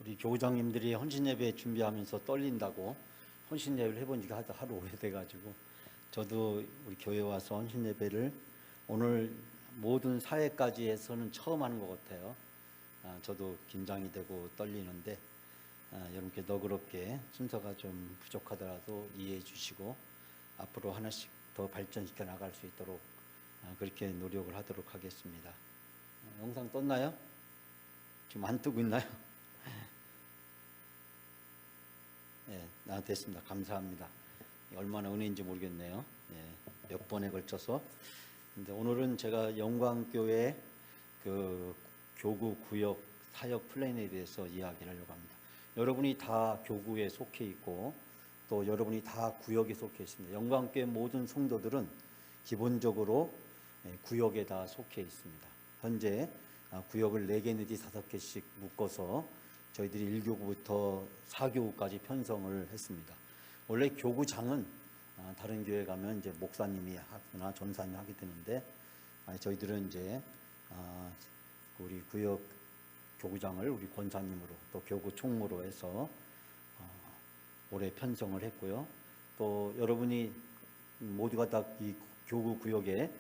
우리 교우장님들이 헌신예배 준비하면서 떨린다고 헌신예배를 해본 지가 하루 오래돼가지고 저도 우리 교회 와서 헌신예배를 오늘 모든 사회까지 해서는 처음 하는 것 같아요. 저도 긴장이 되고 떨리는데 여러분께 너그럽게 순서가 좀 부족하더라도 이해해 주시고 앞으로 하나씩 더 발전시켜 나갈 수 있도록 그렇게 노력을 하도록 하겠습니다. 영상 떴나요? 지금 안 뜨고 있나요? 네, 됐습니다. 감사합니다. 얼마나 은혜인지 모르겠네요. 몇 번에 걸쳐서. 근데 오늘은 제가 영광교회 그 교구 구역 사역 플랜에 대해서 이야기를 하려고 합니다. 여러분이 다 교구에 속해 있고 또 여러분이 다 구역에 속해 있습니다. 영광교회 모든 성도들은 기본적으로 구역에 다 속해 있습니다. 현재 구역을 4개 내지 5개씩 묶어서 저희들이 1교구부터 4교구까지 편성을 했습니다. 원래 교구장은 다른 교회 가면 이제 목사님이 하거나 전사님이 하게 되는데 저희들은 이제 우리 구역 교구장을 우리 권사님으로 또 교구 총무로 해서 올해 편성을 했고요. 또 여러분이 모두가 다 이 교구 구역에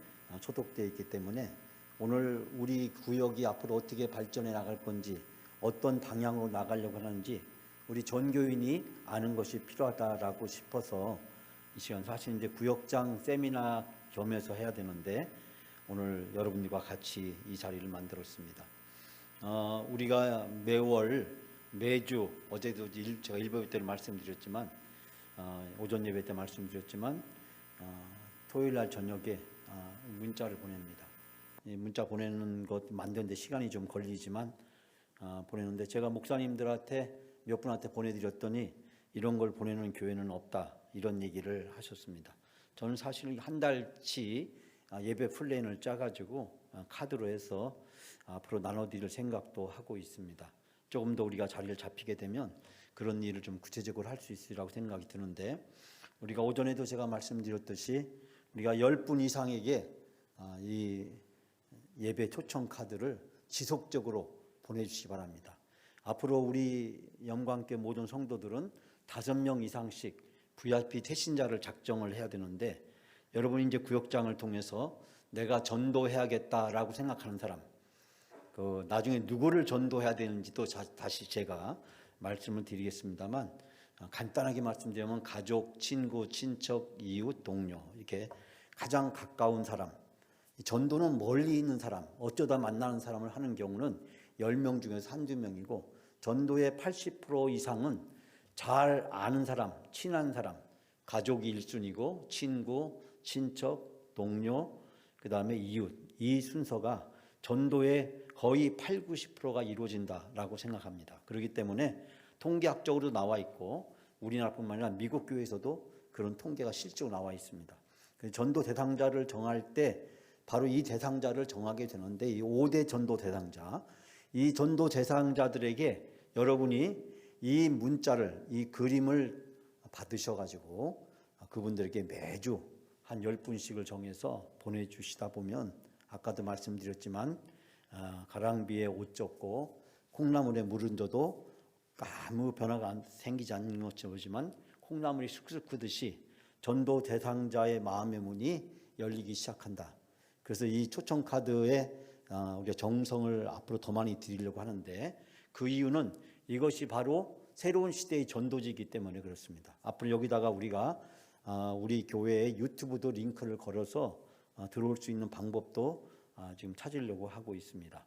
소속되어 있기 때문에 오늘 우리 구역이 앞으로 어떻게 발전해 나갈 건지 어떤 방향으로 나가려고 하는지 우리 전교인이 아는 것이 필요하다라고 싶어서 이 시간 사실 이제 구역장 세미나 겸해서 해야 되는데 오늘 여러분들과 같이 이 자리를 만들었습니다. 우리가 매주 어제도 제가 1부 예배 때 말씀드렸지만 오전 예배 때 말씀드렸지만 토요일 날 저녁에 문자를 보냅니다. 이 문자 보내는 것 만드는데 시간이 좀 걸리지만 보내는데 제가 목사님들한테 몇 분한테 보내드렸더니 이런 걸 보내는 교회는 없다 이런 얘기를 하셨습니다. 저는 사실 한 달치 예배 플랜을 짜가지고 카드로 해서 앞으로 나눠드릴 생각도 하고 있습니다. 조금 더 우리가 자리를 잡히게 되면 그런 일을 좀 구체적으로 할 수 있으리라고 생각이 드는데 우리가 오전에도 제가 말씀드렸듯이 우리가 10분 이상에게 이 예배 초청 카드를 지속적으로 보내주시기 바랍니다. 앞으로 우리 영광교회 모든 성도들은 5명 이상씩 VIP 태신자를 작정을 해야 되는데 여러분이 이제 구역장을 통해서 내가 전도해야겠다라고 생각하는 사람 나중에 누구를 전도해야 되는지도 다시 제가 말씀을 드리겠습니다만 간단하게 말씀드리면 가족, 친구, 친척, 이웃, 동료 이렇게 가장 가까운 사람 전도는 멀리 있는 사람 어쩌다 만나는 사람을 하는 경우는 10명 중에서 한두 명이고 전도의 80% 이상은 잘 아는 사람, 친한 사람 가족이 1순위고 친구, 친척, 동료 그 다음에 이웃 이 순서가 전도의 거의 8, 90%가 이루어진다라고 생각합니다. 그렇기 때문에 통계학적으로 나와 있고 우리나라뿐만 아니라 미국 교회에서도 그런 통계가 실제로 나와 있습니다. 전도 대상자를 정할 때 바로 이 대상자를 정하게 되는데 이 5대 전도 대상자 이 전도 대상자들에게 여러분이 이 문자를 이 그림을 받으셔가지고 그분들에게 매주 한 10분씩을 정해서 보내주시다 보면 아까도 말씀드렸지만 가랑비에 옷 젖고 콩나물에 물은 져도 아무 변화가 생기지 않는 것이지만 콩나물이 쑥쑥 크듯이 전도 대상자의 마음의 문이 열리기 시작한다. 그래서 이 초청 카드에 우리가 정성을 앞으로 더 많이 드리려고 하는데 그 이유는 이것이 바로 새로운 시대의 전도지이기 때문에 그렇습니다. 앞으로 여기다가 우리가 우리 교회에 유튜브도 링크를 걸어서 들어올 수 있는 방법도 지금 찾으려고 하고 있습니다.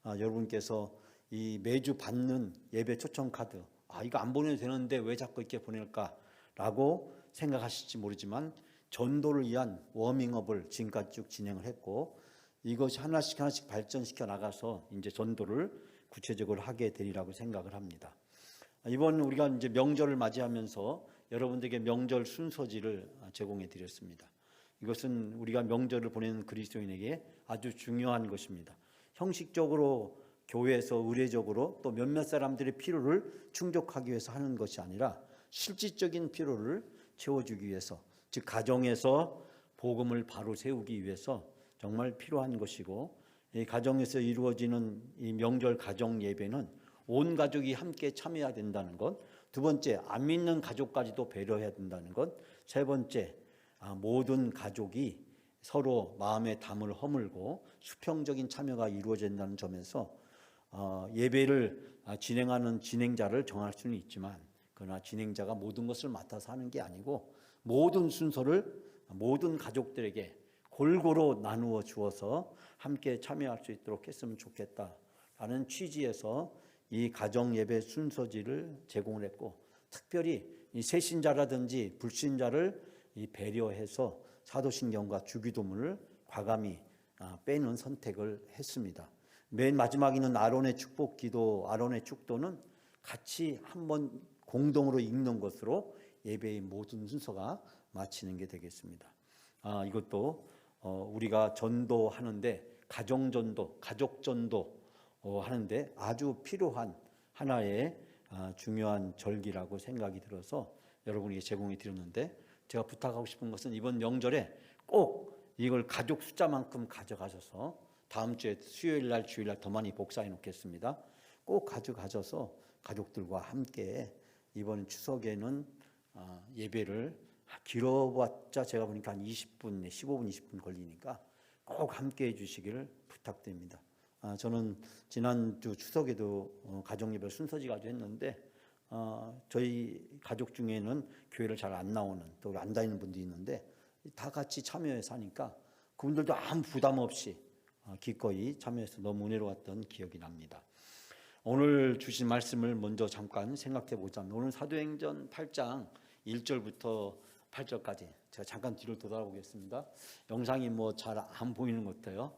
여러분께서 이 매주 받는 예배 초청 카드 이거 안 보내도 되는데 왜 자꾸 이렇게 보낼까라고 생각하실지 모르지만 전도를 위한 워밍업을 지금까지 쭉 진행을 했고 이것이 하나씩 발전시켜 나가서 이제 전도를 구체적으로 하게 되리라고 생각을 합니다. 이번 우리가 이제 명절을 맞이하면서 여러분들에게 명절 순서지를 제공해 드렸습니다. 이것은 우리가 명절을 보내는 그리스도인에게 아주 중요한 것입니다. 형식적으로 교회에서 의례적으로 또 몇몇 사람들의 필요를 충족하기 위해서 하는 것이 아니라 실질적인 필요를 채워주기 위해서 즉 가정에서 복음을 바로 세우기 위해서 정말 필요한 것이고 이 가정에서 이루어지는 이 명절 가정 예배는 온 가족이 함께 참여해야 된다는 것, 두 번째 안 믿는 가족까지도 배려해야 된다는 것, 세 번째 모든 가족이 서로 마음의 담을 허물고 수평적인 참여가 이루어진다는 점에서 예배를 진행하는 진행자를 정할 수는 있지만, 그러나 진행자가 모든 것을 맡아서 하는 게 아니고 모든 순서를 모든 가족들에게 골고루 나누어 주어서 함께 참여할 수 있도록 했으면 좋겠다라는 취지에서 이 가정 예배 순서지를 제공을 했고, 특별히 이 새신자라든지 불신자를 배려해서 사도신경과 주기도문을 과감히 빼는 선택을 했습니다. 맨 마지막에는 아론의 축복기도, 아론의 축도는 같이 한번 공동으로 읽는 것으로 예배의 모든 순서가 마치는 게 되겠습니다. 이것도 우리가 전도하는데, 가정전도, 가족전도 하는데 아주 필요한 하나의 중요한 절기라고 생각이 들어서 여러분에게 제공해 드렸는데, 제가 부탁하고 싶은 것은 이번 명절에 꼭 이걸 가족 숫자만큼 가져가셔서 다음 주에 수요일 날 주일 날 더 많이 복사해 놓겠습니다. 꼭 가져가셔서 가족들과 함께 이번 추석에는 예배를 길어봤자 제가 보니까 한 20분, 15분, 20분 걸리니까 꼭 함께 해주시기를 부탁드립니다. 저는 지난주 추석에도 가정예배 순서지 가지고 했는데, 저희 가족 중에는 교회를 잘 안 나오는, 또 안 다니는 분들이 있는데 다 같이 참여해서 하니까 그분들도 아무 부담 없이 기꺼이 참여해서 너무 은혜로웠던 기억이 납니다. 오늘 주신 말씀을 먼저 잠깐 생각해 보자면, 오늘 사도행전 8장 1절부터 8절까지 제가 잠깐 뒤로 돌아보겠습니다. 영상이 잘 안 보이는 것 같아요.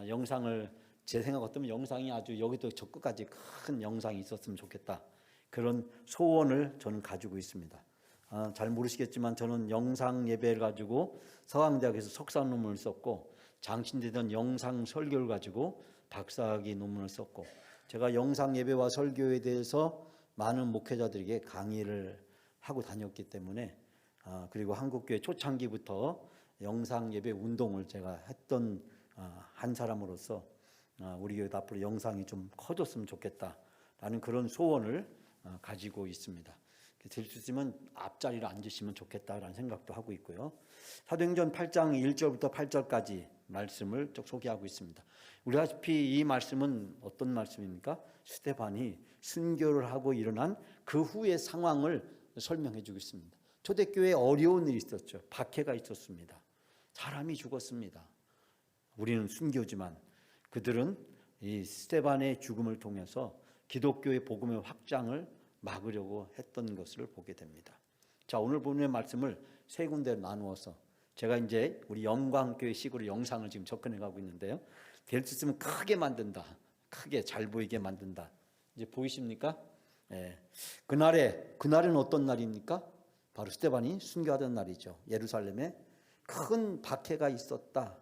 영상을 제 생각 같으면 영상이 아주 여기도 저 끝까지 큰 영상이 있었으면 좋겠다, 그런 소원을 저는 가지고 있습니다. 잘 모르시겠지만 저는 영상 예배를 가지고 서강대학에서 석사 논문을 썼고, 장신되던 영상 설교를 가지고 박사학위 논문을 썼고, 제가 영상 예배와 설교에 대해서 많은 목회자들에게 강의를 하고 다녔기 때문에, 그리고 한국교회 초창기부터 영상 예배 운동을 제가 했던 한 사람으로서 우리 교회도 앞으로 영상이 좀 커졌으면 좋겠다라는 그런 소원을 가지고 있습니다. 될 수 있으면 앞자리를 앉으시면 좋겠다라는 생각도 하고 있고요. 사도행전 8장 1절부터 8절까지 말씀을 쭉 소개하고 있습니다. 우리 아시피 이 말씀은 어떤 말씀입니까? 스데반이 순교를 하고 일어난 그 후의 상황을 설명해 주고 있습니다. 초대교회에 어려운 일이 있었죠. 박해가 있었습니다. 사람이 죽었습니다. 우리는 순교지만 그들은 이 스데반의 죽음을 통해서 기독교의 복음의 확장을 막으려고 했던 것을 보게 됩니다. 자, 오늘 본문의 말씀을 세 군데로 나누어서 제가 이제 우리 영광교회 식으로 영상을 지금 접근해 가고 있는데요. 될 수 있으면 크게 만든다, 크게 잘 보이게 만든다. 이제 보이십니까? 예. 그날은 어떤 날입니까? 바로 스데반이 순교하던 날이죠. 예루살렘에 큰 박해가 있었다.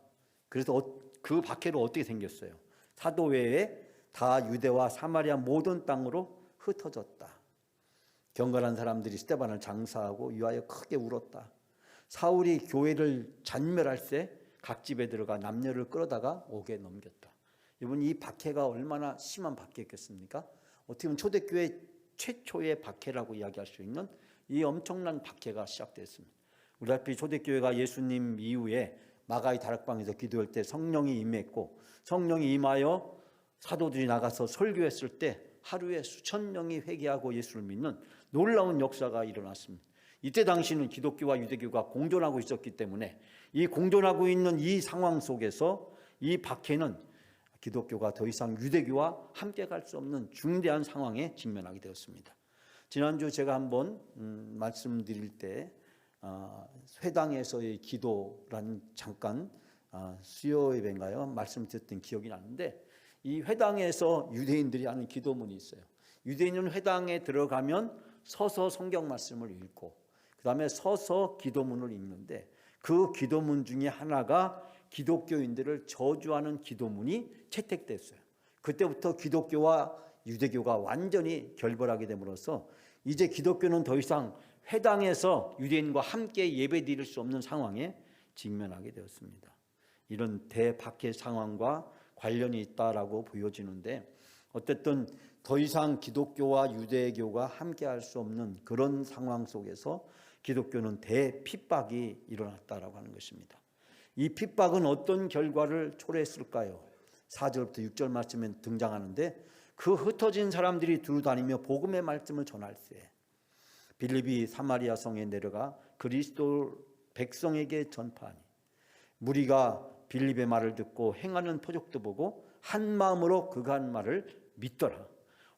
그래서 그 박해로 어떻게 생겼어요? 사도 외에 다 유대와 사마리아 모든 땅으로 흩어졌다. 경건한 사람들이 스데반을 장사하고 위하여 크게 울었다. 사울이 교회를 잔멸할 때 각 집에 들어가 남녀를 끌어다가 옥에 넘겼다. 여러분, 이 박해가 얼마나 심한 박해였겠습니까? 어떻게 보면 초대교회 최초의 박해라고 이야기할 수 있는 이 엄청난 박해가 시작됐습니다. 우리 앞에 초대교회가 예수님 이후에 마가의 다락방에서 기도할 때 성령이 임했고, 성령이 임하여 사도들이 나가서 설교했을 때 하루에 수천 명이 회개하고 예수를 믿는 놀라운 역사가 일어났습니다. 이때 당시는 기독교와 유대교가 공존하고 있었기 때문에 이 공존하고 있는 이 상황 속에서 이 박해는 기독교가 더 이상 유대교와 함께 갈 수 없는 중대한 상황에 직면하게 되었습니다. 지난주 제가 한번 말씀드릴 때 회당에서의 기도라는 잠깐 수요 예배인가요? 말씀드렸던 기억이 나는데, 이 회당에서 유대인들이 하는 기도문이 있어요. 유대인은 회당에 들어가면 서서 성경 말씀을 읽고 그 다음에 서서 기도문을 읽는데, 그 기도문 중에 하나가 기독교인들을 저주하는 기도문이 채택됐어요. 그때부터 기독교와 유대교가 완전히 결별하게 됨으로써 이제 기독교는 더 이상 회당에서 유대인과 함께 예배드릴 수 없는 상황에 직면하게 되었습니다. 이런 대박해 상황과 관련이 있다라고 보여지는데, 어쨌든 더 이상 기독교와 유대교가 함께할 수 없는 그런 상황 속에서 기독교는 대핍박이 일어났다라고 하는 것입니다. 이 핍박은 어떤 결과를 초래했을까요? 4절부터 6절 말씀에 등장하는데, 그 흩어진 사람들이 두루다니며 복음의 말씀을 전할세 빌립이 사마리아 성에 내려가 그리스도 백성에게 전파하니, 무리가 빌립의 말을 듣고 행하는 표적도 보고 한 마음으로 그가 하는 말을 믿더라.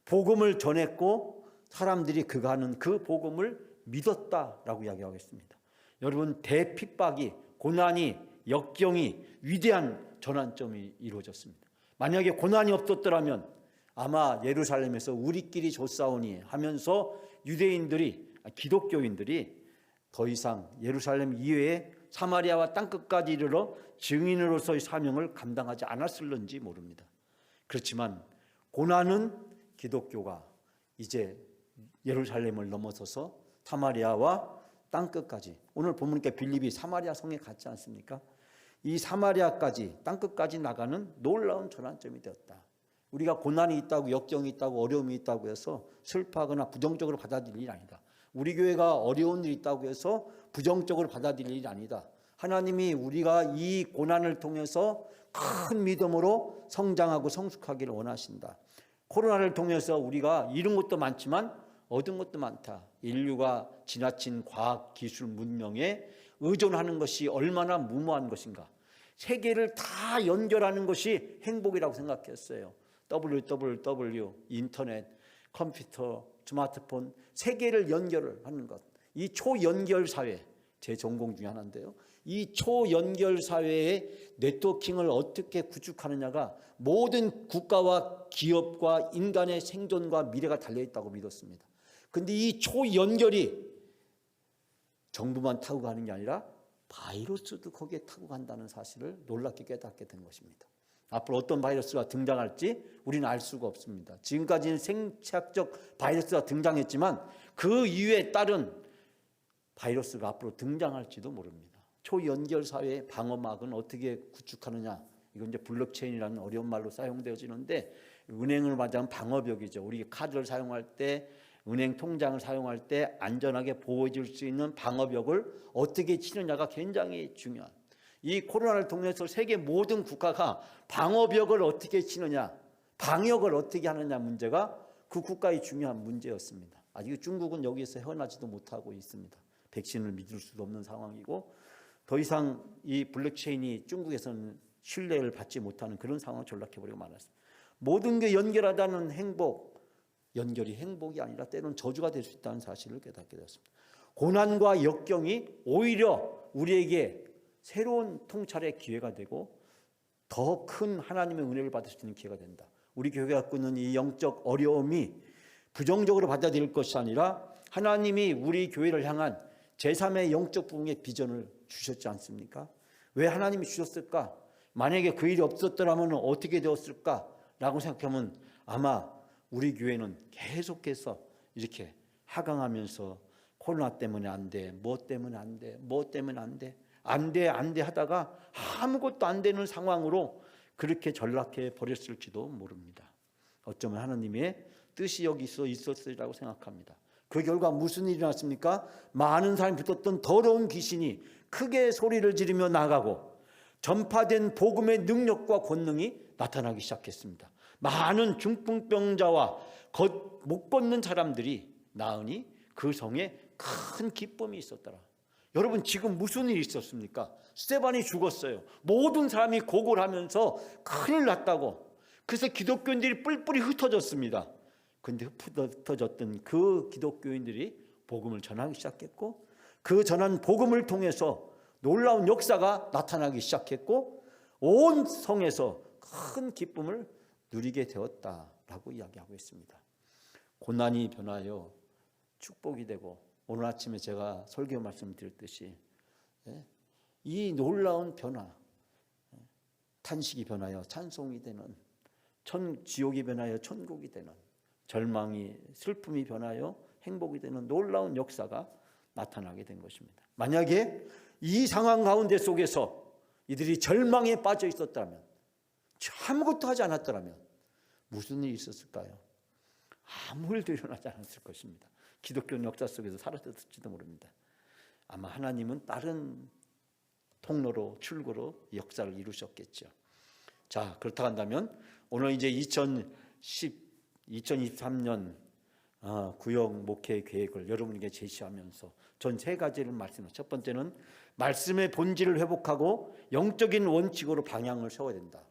복음을 전했고 사람들이 그가 하는 그 복음을 믿었다라고 이야기하겠습니다. 여러분, 대핍박이, 고난이, 역경이 위대한 전환점이 이루어졌습니다. 만약에 고난이 없었더라면 아마 예루살렘에서 우리끼리 조싸우니 하면서 유대인들이, 기독교인들이 더 이상 예루살렘 이외에 사마리아와 땅끝까지 이르러 증인으로서의 사명을 감당하지 않았을는지 모릅니다. 그렇지만 고난은 기독교가 이제 예루살렘을 넘어서서 사마리아와 땅끝까지, 오늘 보니까 빌립이 사마리아 성에 갔지 않습니까? 이 사마리아까지, 땅끝까지 나가는 놀라운 전환점이 되었다. 우리가 고난이 있다고, 역경이 있다고, 어려움이 있다고 해서 슬퍼하거나 부정적으로 받아들일 일이 아니다. 우리 교회가 어려운 일이 있다고 해서 부정적으로 받아들일 일이 아니다. 하나님이 우리가 이 고난을 통해서 큰 믿음으로 성장하고 성숙하기를 원하신다. 코로나를 통해서 우리가 잃은 것도 많지만 얻은 것도 많다. 인류가 지나친 과학, 기술, 문명에 의존하는 것이 얼마나 무모한 것인가. 세계를 다 연결하는 것이 행복이라고 생각했어요. www, 인터넷, 컴퓨터, 스마트폰, 세계를 연결을 하는 것. 이 초연결 사회, 제 전공 중에 하나인데요. 이 초연결 사회의 네트워킹을 어떻게 구축하느냐가 모든 국가와 기업과 인간의 생존과 미래가 달려있다고 믿었습니다. 그런데 이 초연결이 정부만 타고 가는 게 아니라 바이러스도 거기에 타고 간다는 사실을 놀랍게 깨닫게 된 것입니다. 앞으로 어떤 바이러스가 등장할지 우리는 알 수가 없습니다. 지금까지는 생체학적 바이러스가 등장했지만 그 이후에 따른 바이러스가 앞으로 등장할지도 모릅니다. 초연결 사회의 방어막은 어떻게 구축하느냐, 이건 이제 블록체인이라는 어려운 말로 사용되어지는데, 은행을 말하자면 방어벽이죠. 우리 카드를 사용할 때, 은행 통장을 사용할 때 안전하게 보호해줄 수 있는 방어벽을 어떻게 치느냐가 굉장히 중요한, 이 코로나를 통해서 세계 모든 국가가 방어벽을 어떻게 치느냐, 방역을 어떻게 하느냐 문제가 그 국가의 중요한 문제였습니다. 아직 중국은 여기에서 헤어나지도 못하고 있습니다. 백신을 믿을 수도 없는 상황이고, 더 이상 이 블록체인이 중국에서는 신뢰를 받지 못하는 그런 상황을 전락해버리고 말았습니다. 모든 게 연결하다는 행복, 연결이 행복이 아니라 때로는 저주가 될 수 있다는 사실을 깨닫게 되었습니다. 고난과 역경이 오히려 우리에게 새로운 통찰의 기회가 되고 더 큰 하나님의 은혜를 받을 수 있는 기회가 된다. 우리 교회가 갖고 있는 이 영적 어려움이 부정적으로 받아들일 것이 아니라 하나님이 우리 교회를 향한 제3의 영적 부흥의 비전을 주셨지 않습니까? 왜 하나님이 주셨을까? 만약에 그 일이 없었더라면 어떻게 되었을까? 라고 생각하면 아마 우리 교회는 계속해서 이렇게 하강하면서 코로나 때문에 안 돼, 뭐 때문에 안 돼, 뭐 때문에 안 돼, 안 돼, 안 돼 하다가 아무것도 안 되는 상황으로 그렇게 전락해 버렸을지도 모릅니다. 어쩌면 하나님의 뜻이 여기서 있었으리라고 생각합니다. 그 결과 무슨 일이 났습니까? 많은 사람이 붙었던 더러운 귀신이 크게 소리를 지르며 나가고 전파된 복음의 능력과 권능이 나타나기 시작했습니다. 많은 중풍병자와 못 걷는 사람들이 나으니 그 성에 큰 기쁨이 있었더라. 여러분, 지금 무슨 일이 있었습니까? 스데반이 죽었어요. 모든 사람이 고골하면서 큰일 났다고. 그래서 기독교인들이 뿔뿔이 흩어졌습니다. 그런데 흩어졌던 그 기독교인들이 복음을 전하기 시작했고, 그 전한 복음을 통해서 놀라운 역사가 나타나기 시작했고, 온 성에서 큰 기쁨을 누리게 되었다라고 이야기하고 있습니다. 고난이 변하여 축복이 되고, 오늘 아침에 제가 설교 말씀드렸듯이 이 놀라운 변화, 탄식이 변하여 찬송이 되는, 지옥이 변하여 천국이 되는, 절망이 슬픔이 변하여 행복이 되는 놀라운 역사가 나타나게 된 것입니다. 만약에 이 상황 가운데 속에서 이들이 절망에 빠져 있었다면, 아무것도 하지 않았더라면 무슨 일이 있었을까요? 아무 일도 일어나지 않았을 것입니다. 기독교 역사 속에서 사라졌을지도 모릅니다. 아마 하나님은 다른 통로로 출구로 역사를 이루셨겠죠. 자, 그렇다 한다면 오늘 이제 2023년 구역 목회 계획을 여러분에게 제시하면서 전 3가지를 말씀드립니다. 첫 번째는 말씀의 본질을 회복하고 영적인 원칙으로 방향을 세워야 된다.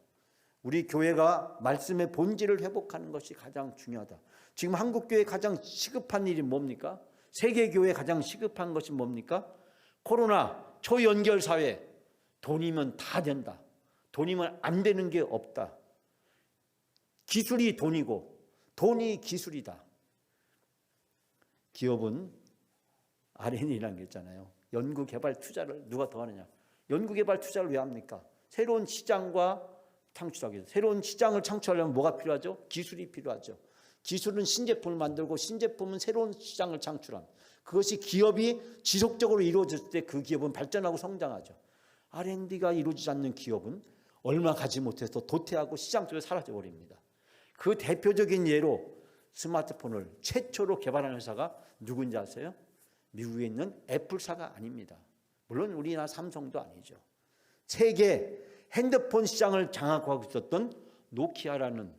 우리 교회가 말씀의 본질을 회복하는 것이 가장 중요하다. 지금 한국교회 가장 시급한 일이 뭡니까? 세계교회 가장 시급한 것이 뭡니까? 코로나 초연결 사회. 돈이면 다 된다. 돈이면 안 되는 게 없다. 기술이 돈이고 돈이 기술이다. 기업은 R&D라는 게 있잖아요. 연구개발 투자를 누가 더 하느냐. 연구개발 투자를 왜 합니까? 새로운 시장과 창출하기 위해서. 새로운 시장을 창출하려면 뭐가 필요하죠? 기술이 필요하죠. 기술은 신제품을 만들고 신제품은 새로운 시장을 창출함. 그것이 기업이 지속적으로 이루어졌을 때 그 기업은 발전하고 성장하죠. R&D가 이루어지지 않는 기업은 얼마 가지 못해서 도태하고 시장 속에 사라져버립니다. 그 대표적인 예로 스마트폰을 최초로 개발한 회사가 누군지 아세요? 미국에 있는 애플사가 아닙니다. 물론 우리나라 삼성도 아니죠. 세계 핸드폰 시장을 장악하고 있었던 노키아라는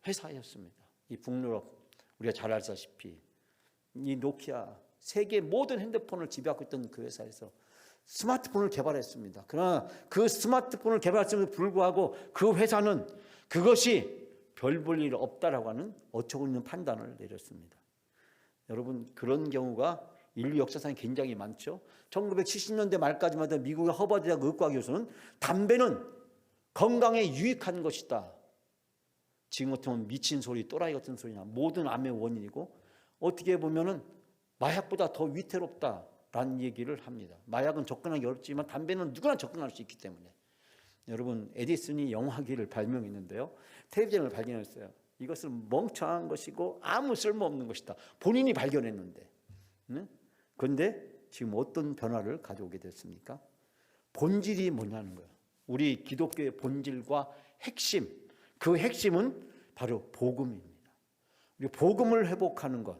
회사였습니다. 이 북유럽 우리가 잘 알다시피 이 노키아 세계 모든 핸드폰을 지배하고 있던 그 회사에서 스마트폰을 개발했습니다. 그러나 그 스마트폰을 개발했음에도 불구하고 그 회사는 그것이 별 볼 일 없다라고 하는 어처구 없는 판단을 내렸습니다. 여러분, 그런 경우가 인류 역사상에 굉장히 많죠. 1970년대 말까지만 해도 미국의 허버드 대학 의과 교수는 담배는 건강에 유익한 것이다. 지금 같으면 미친 소리, 또라이 같은 소리냐. 모든 암의 원인이고 어떻게 보면은 마약보다 더 위태롭다라는 얘기를 합니다. 마약은 접근하기 어렵지만 담배는 누구나 접근할 수 있기 때문에. 여러분, 에디슨이 영화기를 발명했는데요. 텔레비전을 발견했어요. 이것은 멍청한 것이고 아무 쓸모없는 것이다. 본인이 발견했는데. 그런데 지금 어떤 변화를 가져오게 됐습니까? 본질이 뭐냐는 거예요. 우리 기독교의 본질과 핵심. 그 핵심은 바로 복음입니다. 우리 복음을 회복하는 것.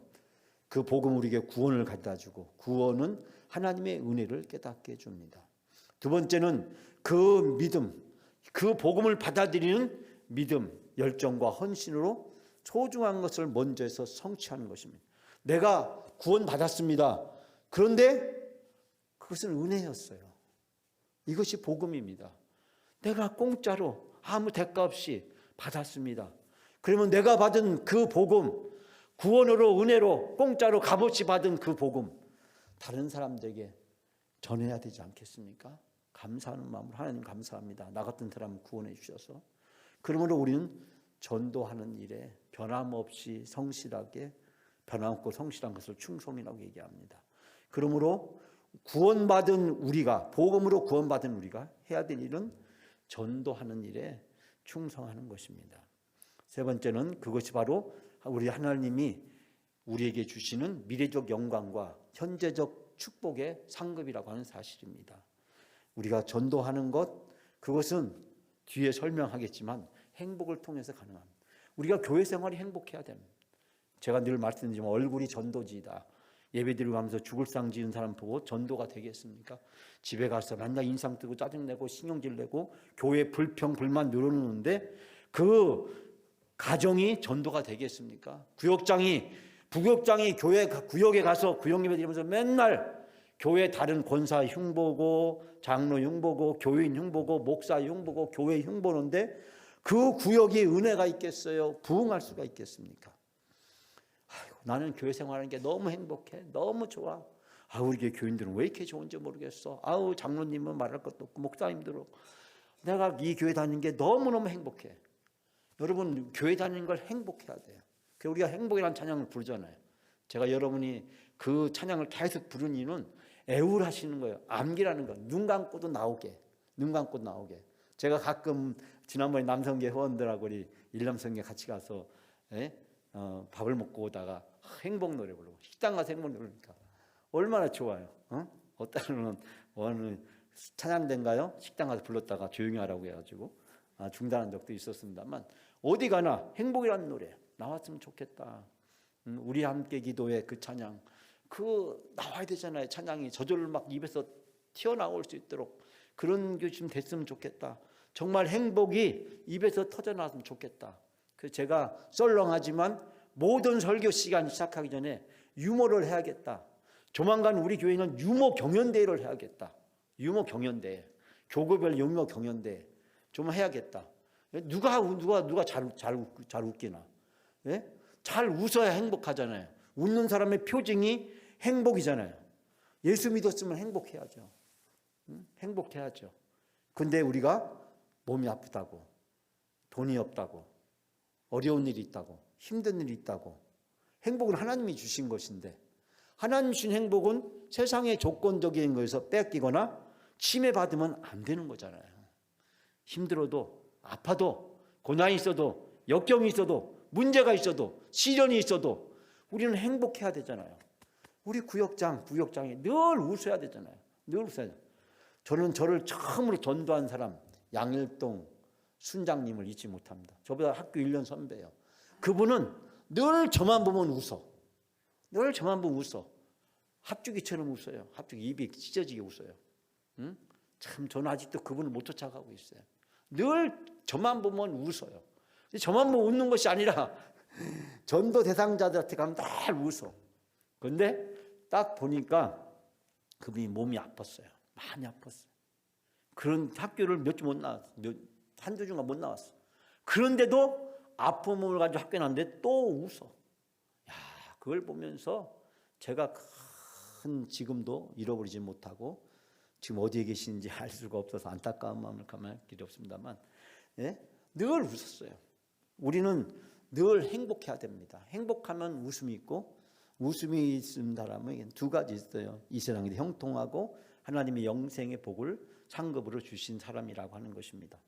그 복음은 우리에게 구원을 갖다 주고 구원은 하나님의 은혜를 깨닫게 해줍니다. 두 번째는 그 믿음, 그 복음을 받아들이는 믿음, 열정과 헌신으로 소중한 것을 먼저 해서 성취하는 것입니다. 내가 구원받았습니다. 그런데 그것은 은혜였어요. 이것이 복음입니다. 내가 공짜로 아무 대가 없이 받았습니다. 그러면 내가 받은 그 복음, 구원으로 은혜로 공짜로 값없이 받은 그 복음 다른 사람들에게 전해야 되지 않겠습니까? 감사하는 마음으로 하나님 감사합니다. 나 같은 사람 구원해 주셔서. 그러므로 우리는 전도하는 일에 변함없이 성실하게 변함없고 성실한 것을 충성이라고 얘기합니다. 그러므로 구원받은 우리가 복음으로 구원받은 우리가 해야 될 일은 전도하는 일에 충성하는 것입니다. 세 번째는 그것이 바로 우리 하나님이 우리에게 주시는 미래적 영광과 현재적 축복의 상급이라고 하는 사실입니다. 우리가 전도하는 것, 그것은 뒤에 설명하겠지만 행복을 통해서 가능합니다. 우리가 교회 생활이 행복해야 됩니다. 제가 늘 말씀드리지만 얼굴이 전도지이다. 예배드리고 하면서 죽을 상 지은 사람 보고 전도가 되겠습니까? 집에 가서 맨날 인상 뜨고 짜증내고 신경질 내고 교회 불평 불만 늘어놓는데 그 가정이 전도가 되겠습니까? 부교육장이 교회 구역에 가서 구역 예배 드리면서 맨날 교회 다른 권사 흉보고 장로 흉보고 교인 흉보고 목사 흉보고 교회 흉보는데 그 구역이 은혜가 있겠어요? 부흥할 수가 있겠습니까? 아이고, 나는 교회 생활하는 게 너무 행복해. 너무 좋아. 우리 교인들은 왜 이렇게 좋은지 모르겠어. 장로님은 말할 것도 없고 목사님들은 내가 이 교회 다니는 게 너무너무 행복해. 여러분, 교회 다니는 걸 행복해야 돼요. 우리가 행복이라는 찬양을 부르잖아요. 제가 여러분이 그 찬양을 계속 부르는 이유는 애울하시는 거예요. 암기라는 거. 눈 감고도 나오게. 제가 가끔 지난번에 남성계 회원들하고 우리 일남성계 같이 가서 밥을 먹고 오다가 행복 노래 부르고 식당 가서 행복 노래 부르니까 얼마나 좋아요. 어떤 어느 찬양대인가요? 식당 가서 불렀다가 조용히 하라고 해가지고 중단한 적도 있었습니다만 어디 가나 행복이라는 노래 나왔으면 좋겠다. 우리 함께 기도회 그 찬양 나와야 되잖아요. 찬양이 저절로 막 입에서 튀어나올 수 있도록 그런 게 좀 됐으면 좋겠다. 정말 행복이 입에서 터져나왔으면 좋겠다. 그래서 제가 썰렁하지만 모든 설교 시간 시작하기 전에 유머를 해야겠다. 조만간 우리 교회는 유머 경연대회를 해야겠다. 유머 경연대회, 교구별 유머 경연대회 좀 해야겠다. 누가 잘 웃기나? 예? 잘 웃어야 행복하잖아요. 웃는 사람의 표정이 행복이잖아요. 예수 믿었으면 행복해야죠. 행복해야죠. 근데 우리가 몸이 아프다고, 돈이 없다고, 어려운 일이 있다고, 힘든 일이 있다고, 행복은 하나님이 주신 것인데 하나님 주신 행복은 세상의 조건적인 것에서 뺏기거나 침해받으면 안 되는 거잖아요. 힘들어도 아파도 고난이 있어도 역경이 있어도 문제가 있어도 시련이 있어도 우리는 행복해야 되잖아요. 우리 구역장이 늘 웃어야 되잖아요. 늘 웃어야 돼요. 저는 저를 처음으로 전도한 사람 양일동 순장님을 잊지 못합니다. 저보다 학교 1년 선배예요. 그분은 늘 저만 보면 웃어. 늘 저만 보면 웃어. 합주기처럼 웃어요. 합주기 입이 찢어지게 웃어요. 참 저는 아직도 그분을 못 쫓아가고 있어요. 늘 저만 보면 웃어요. 저만 보면 웃는 것이 아니라 전도 대상자들한테 가면 늘 웃어. 그런데 딱 보니까 그분이 몸이 아팠어요. 많이 아팠어요. 그런 학교를 몇 주 못 나왔어. 한두 주가 못 나왔어. 그런데도 아픈 몸을 가지고 학교에 나왔는데 또 웃어. 야, 그걸 보면서 제가 큰 지금도 잃어버리지 못하고 지금 어디에 계시는지 알 수가 없어서 안타까운 마음을 가만할 길이 없습니다만, 예? 늘 웃었어요. 우리는 늘 행복해야 됩니다. 행복하면 웃음이 있고, 웃음이 있는 사람은 두 가지 있어요. 이 세상에 형통하고 하나님의 영생의 복을 상급으로 주신 사람이라고 하는 것입니다.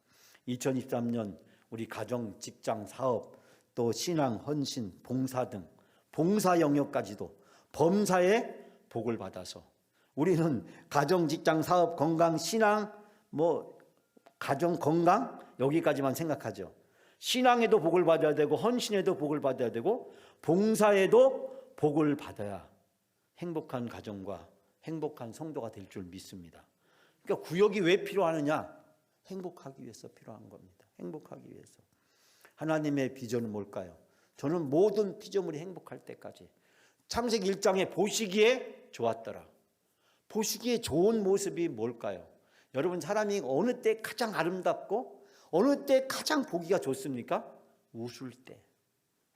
2023년 우리 가정, 직장, 사업, 또 신앙, 헌신, 봉사 등 봉사 영역까지도 범사의 복을 받아서 우리는 가정, 직장, 사업, 건강, 신앙, 가정, 건강 여기까지만 생각하죠. 신앙에도 복을 받아야 되고 헌신에도 복을 받아야 되고 봉사에도 복을 받아야 행복한 가정과 행복한 성도가 될 줄 믿습니다. 그러니까 구역이 왜 필요하느냐? 행복하기 위해서 필요한 겁니다. 행복하기 위해서. 하나님의 비전은 뭘까요? 저는 모든 피조물이 행복할 때까지 창세기 1장에 보시기에 좋았더라. 보시기에 좋은 모습이 뭘까요? 여러분, 사람이 어느 때 가장 아름답고 어느 때 가장 보기가 좋습니까? 웃을 때,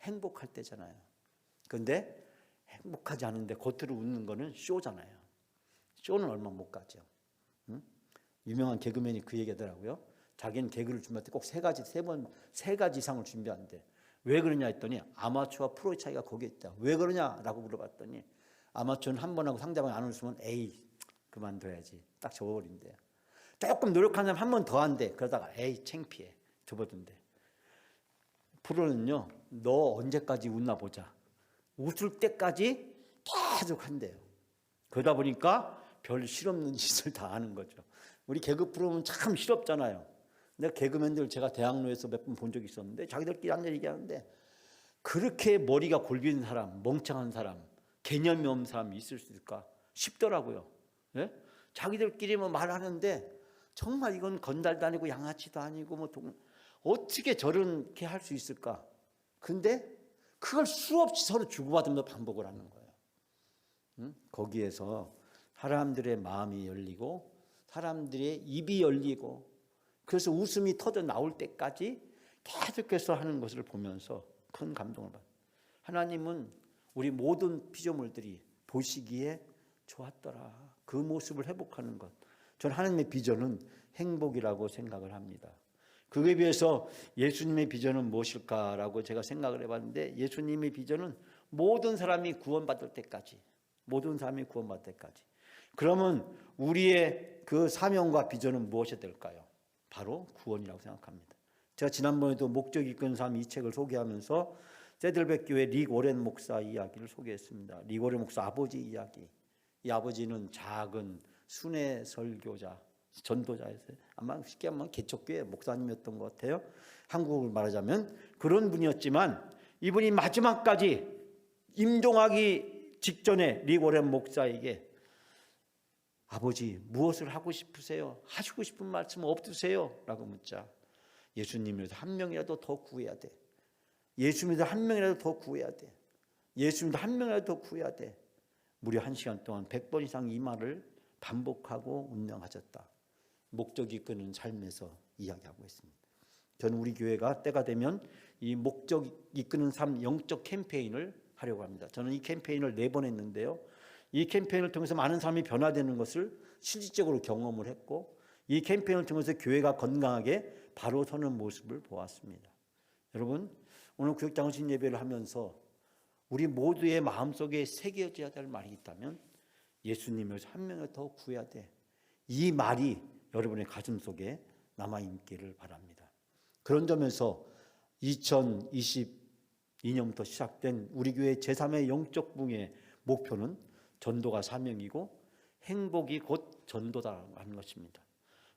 행복할 때잖아요. 그런데 행복하지 않은데 겉으로 웃는 거는 쇼잖아요. 쇼는 얼마 못 가죠. 유명한 개그맨이 그 얘기하더라고요. 자기는 개그를 준비할 때 꼭 세 가지 이상을 준비한대. 왜 그러냐 했더니 아마추어와 프로의 차이가 거기에 있다. 왜 그러냐라고 물어봤더니 아마추어는 한 번 하고 상대방이 안 웃으면 에이 그만둬야지 딱 접어버린대요. 조금 노력하면 한 번 더 한대. 그러다가 에이 창피해 접어둔대. 프로는요, 너 언제까지 웃나 보자. 웃을 때까지 계속 한대요. 그러다 보니까 별 실없는 짓을 다 하는 거죠. 우리 개그 프로는 참 실없잖아요. 근데 개그맨들 제가 대학로에서 몇 번 본 적이 있었는데 자기들끼리 앉아 얘기하는데 그렇게 머리가 골비는 사람, 멍청한 사람, 개념이 없는 사람이 있을 수 있을까 싶더라고요. 예? 자기들끼리 말하는데 정말 이건 건달도 아니고 양아치도 아니고 어떻게 저렇게 할 수 있을까? 근데 그걸 수없이 서로 주고받으면서 반복을 하는 거예요. 거기에서 사람들의 마음이 열리고 사람들의 입이 열리고 그래서 웃음이 터져 나올 때까지 계속해서 하는 것을 보면서 큰 감동을 받아요. 하나님은 우리 모든 피조물들이 보시기에 좋았더라. 그 모습을 회복하는 것. 저는 하나님의 비전은 행복이라고 생각을 합니다. 그에 비해서 예수님의 비전은 무엇일까라고 제가 생각을 해봤는데 예수님의 비전은 모든 사람이 구원받을 때까지, 모든 사람이 구원받을 때까지. 그러면 우리의 그 사명과 비전은 무엇이 될까요? 바로 구원이라고 생각합니다. 제가 지난번에도 목적이 이끄는 삶 이 책을 소개하면서 세들백 교회 릭 오렌 목사 이야기를 소개했습니다. 릭 오렌 목사 아버지 이야기. 이 아버지는 작은 순회 설교자, 전도자였어요. 아마 쉽게 말하면 개척교회 목사님이었던 것 같아요. 한국을 말하자면 그런 분이었지만 이분이 마지막까지 임종하기 직전에 리고렌 목사에게 아버지 무엇을 하고 싶으세요? 하시고 싶은 말씀 없으세요? 라고 묻자 예수님이라도 한 명이라도 더 구해야 돼. 예수님이라도 한 명이라도 더 구해야 돼. 예수님이라도 한 명이라도 더 구해야 돼. 무려 1시간 동안 100번 이상 이 말을 반복하고 운명하셨다. 목적이 이끄는 삶에서 이야기하고 있습니다. 저는 우리 교회가 때가 되면 이 목적 이끄는 삶 영적 캠페인을 하려고 합니다. 저는 이 캠페인을 4번 했는데요. 이 캠페인을 통해서 많은 사람이 변화되는 것을 실질적으로 경험을 했고 이 캠페인을 통해서 교회가 건강하게 바로 서는 모습을 보았습니다. 여러분 오늘 구역장신 예배를 하면서 우리 모두의 마음속에 새겨져야 될 말이 있다면 예수님을 한 명을 더 구해야 돼. 이 말이 여러분의 가슴 속에 남아있기를 바랍니다. 그런 점에서 2022년부터 시작된 우리 교회 제3의 영적 부흥의 목표는 전도가 사명이고 행복이 곧 전도다라고 하는 것입니다.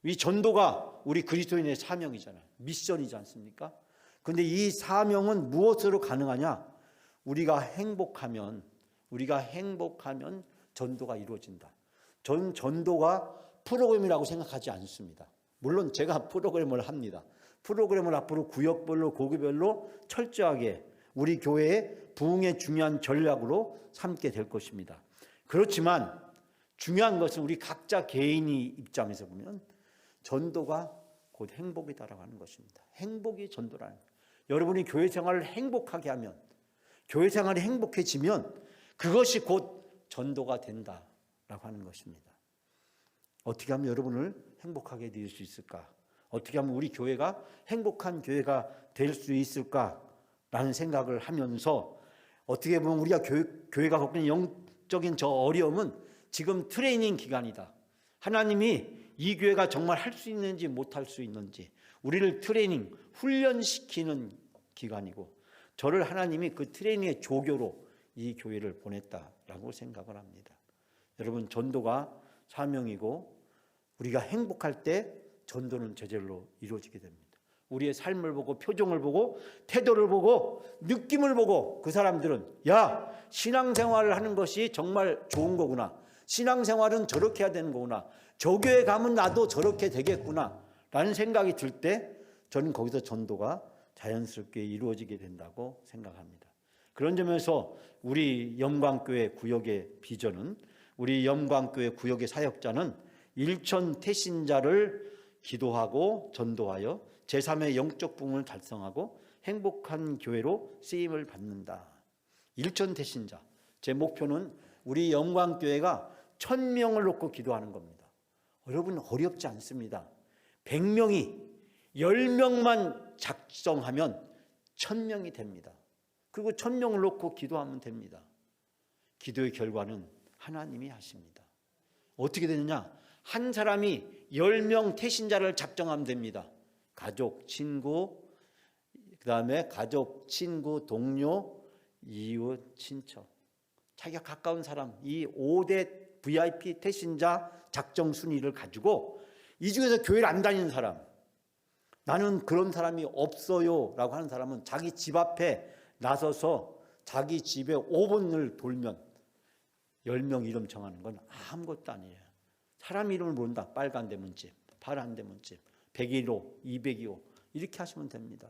이 전도가 우리 그리스도인의 사명이잖아요. 미션이지 않습니까? 그런데 이 사명은 무엇으로 가능하냐? 우리가 행복하면 전도가 이루어진다. 전 전도가 프로그램이라고 생각하지 않습니다. 물론 제가 프로그램을 합니다. 프로그램을 앞으로 구역별로 고교별로 철저하게 우리 교회의 부흥의 중요한 전략으로 삼게 될 것입니다. 그렇지만 중요한 것은 우리 각자 개인이 입장에서 보면 전도가 곧 행복이다라고 하는 것입니다. 행복이 전도라는 거예요. 여러분이 교회 생활을 행복하게 하면 교회 생활이 행복해지면 그것이 곧 전도가 된다라고 하는 것입니다. 어떻게 하면 여러분을 행복하게 될 수 있을까? 어떻게 하면 우리 교회가 행복한 교회가 될 수 있을까라는 생각을 하면서 어떻게 보면 우리가 교회가 겪는 영적인 저 어려움은 지금 트레이닝 기간이다. 하나님이 이 교회가 정말 할 수 있는지 못할 수 있는지 우리를 트레이닝, 훈련시키는 기간이고 저를 하나님이 그 트레이닝의 조교로 이 교회를 보냈다라고 생각을 합니다. 여러분 전도가 사명이고 우리가 행복할 때 전도는 저절로 이루어지게 됩니다. 우리의 삶을 보고 표정을 보고 태도를 보고 느낌을 보고 그 사람들은 야 신앙생활을 하는 것이 정말 좋은 거구나. 신앙생활은 저렇게 해야 되는 거구나. 저 교회 가면 나도 저렇게 되겠구나 라는 생각이 들 때 저는 거기서 전도가 자연스럽게 이루어지게 된다고 생각합니다. 그런 점에서 우리 영광교회 구역의 비전은 우리 영광교회 구역의 사역자는 일천 태신자를 기도하고 전도하여 제3의 영적 부흥을 달성하고 행복한 교회로 쓰임을 받는다. 일천 태신자. 제 목표는 우리 영광교회가 1000명을 놓고 기도하는 겁니다. 여러분 어렵지 않습니다. 100명이 10명만 작정하면 1000명이 됩니다. 그리고 1000명을 놓고 기도하면 됩니다. 기도의 결과는 하나님이 하십니다. 어떻게 되느냐? 한 사람이 10명 태신자를 작정하면 됩니다. 가족, 친구, 그 다음에 가족, 친구, 동료, 이웃, 친척. 자기가 가까운 사람, 이 5대 VIP 태신자 작정 순위를 가지고 이 중에서 교회를 안 다니는 사람, 나는 그런 사람이 없어요 라고 하는 사람은 자기 집 앞에 나서서 자기 집에 5분을 돌면 10명 이름 정하는 건 아무것도 아니에요. 사람 이름을 모른다. 빨간 대문집, 파란 대문집, 101호, 202호 이렇게 하시면 됩니다.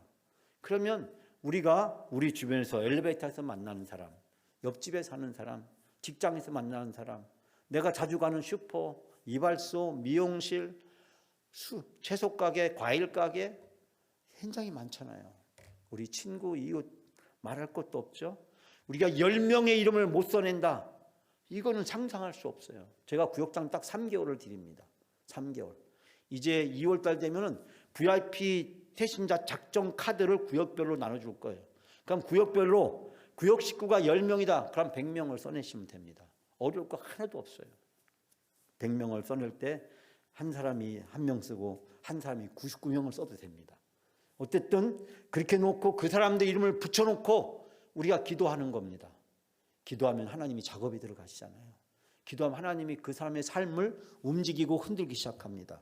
그러면 우리가 우리 주변에서 엘리베이터에서 만나는 사람, 옆집에 사는 사람, 직장에서 만나는 사람, 내가 자주 가는 슈퍼, 이발소, 미용실, 채소 가게, 과일 가게 굉장히 많잖아요. 우리 친구, 이웃 말할 것도 없죠. 우리가 10명의 이름을 못 써낸다. 이거는 상상할 수 없어요. 제가 구역장 딱 3개월을 드립니다. 3개월. 이제 2월달 되면은 VIP 태신자 작정 카드를 구역별로 나눠줄 거예요. 그럼 구역별로 구역 식구가 10명이다. 그럼 100명을 써내시면 됩니다. 어려울 거 하나도 없어요. 100명을 써낼 때 한 사람이 1명 쓰고 한 사람이 99명을 써도 됩니다. 어쨌든 그렇게 놓고 그 사람들 이름을 붙여놓고 우리가 기도하는 겁니다. 기도하면 하나님이 작업이 들어가시잖아요. 기도하면 하나님이 그 사람의 삶을 움직이고 흔들기 시작합니다.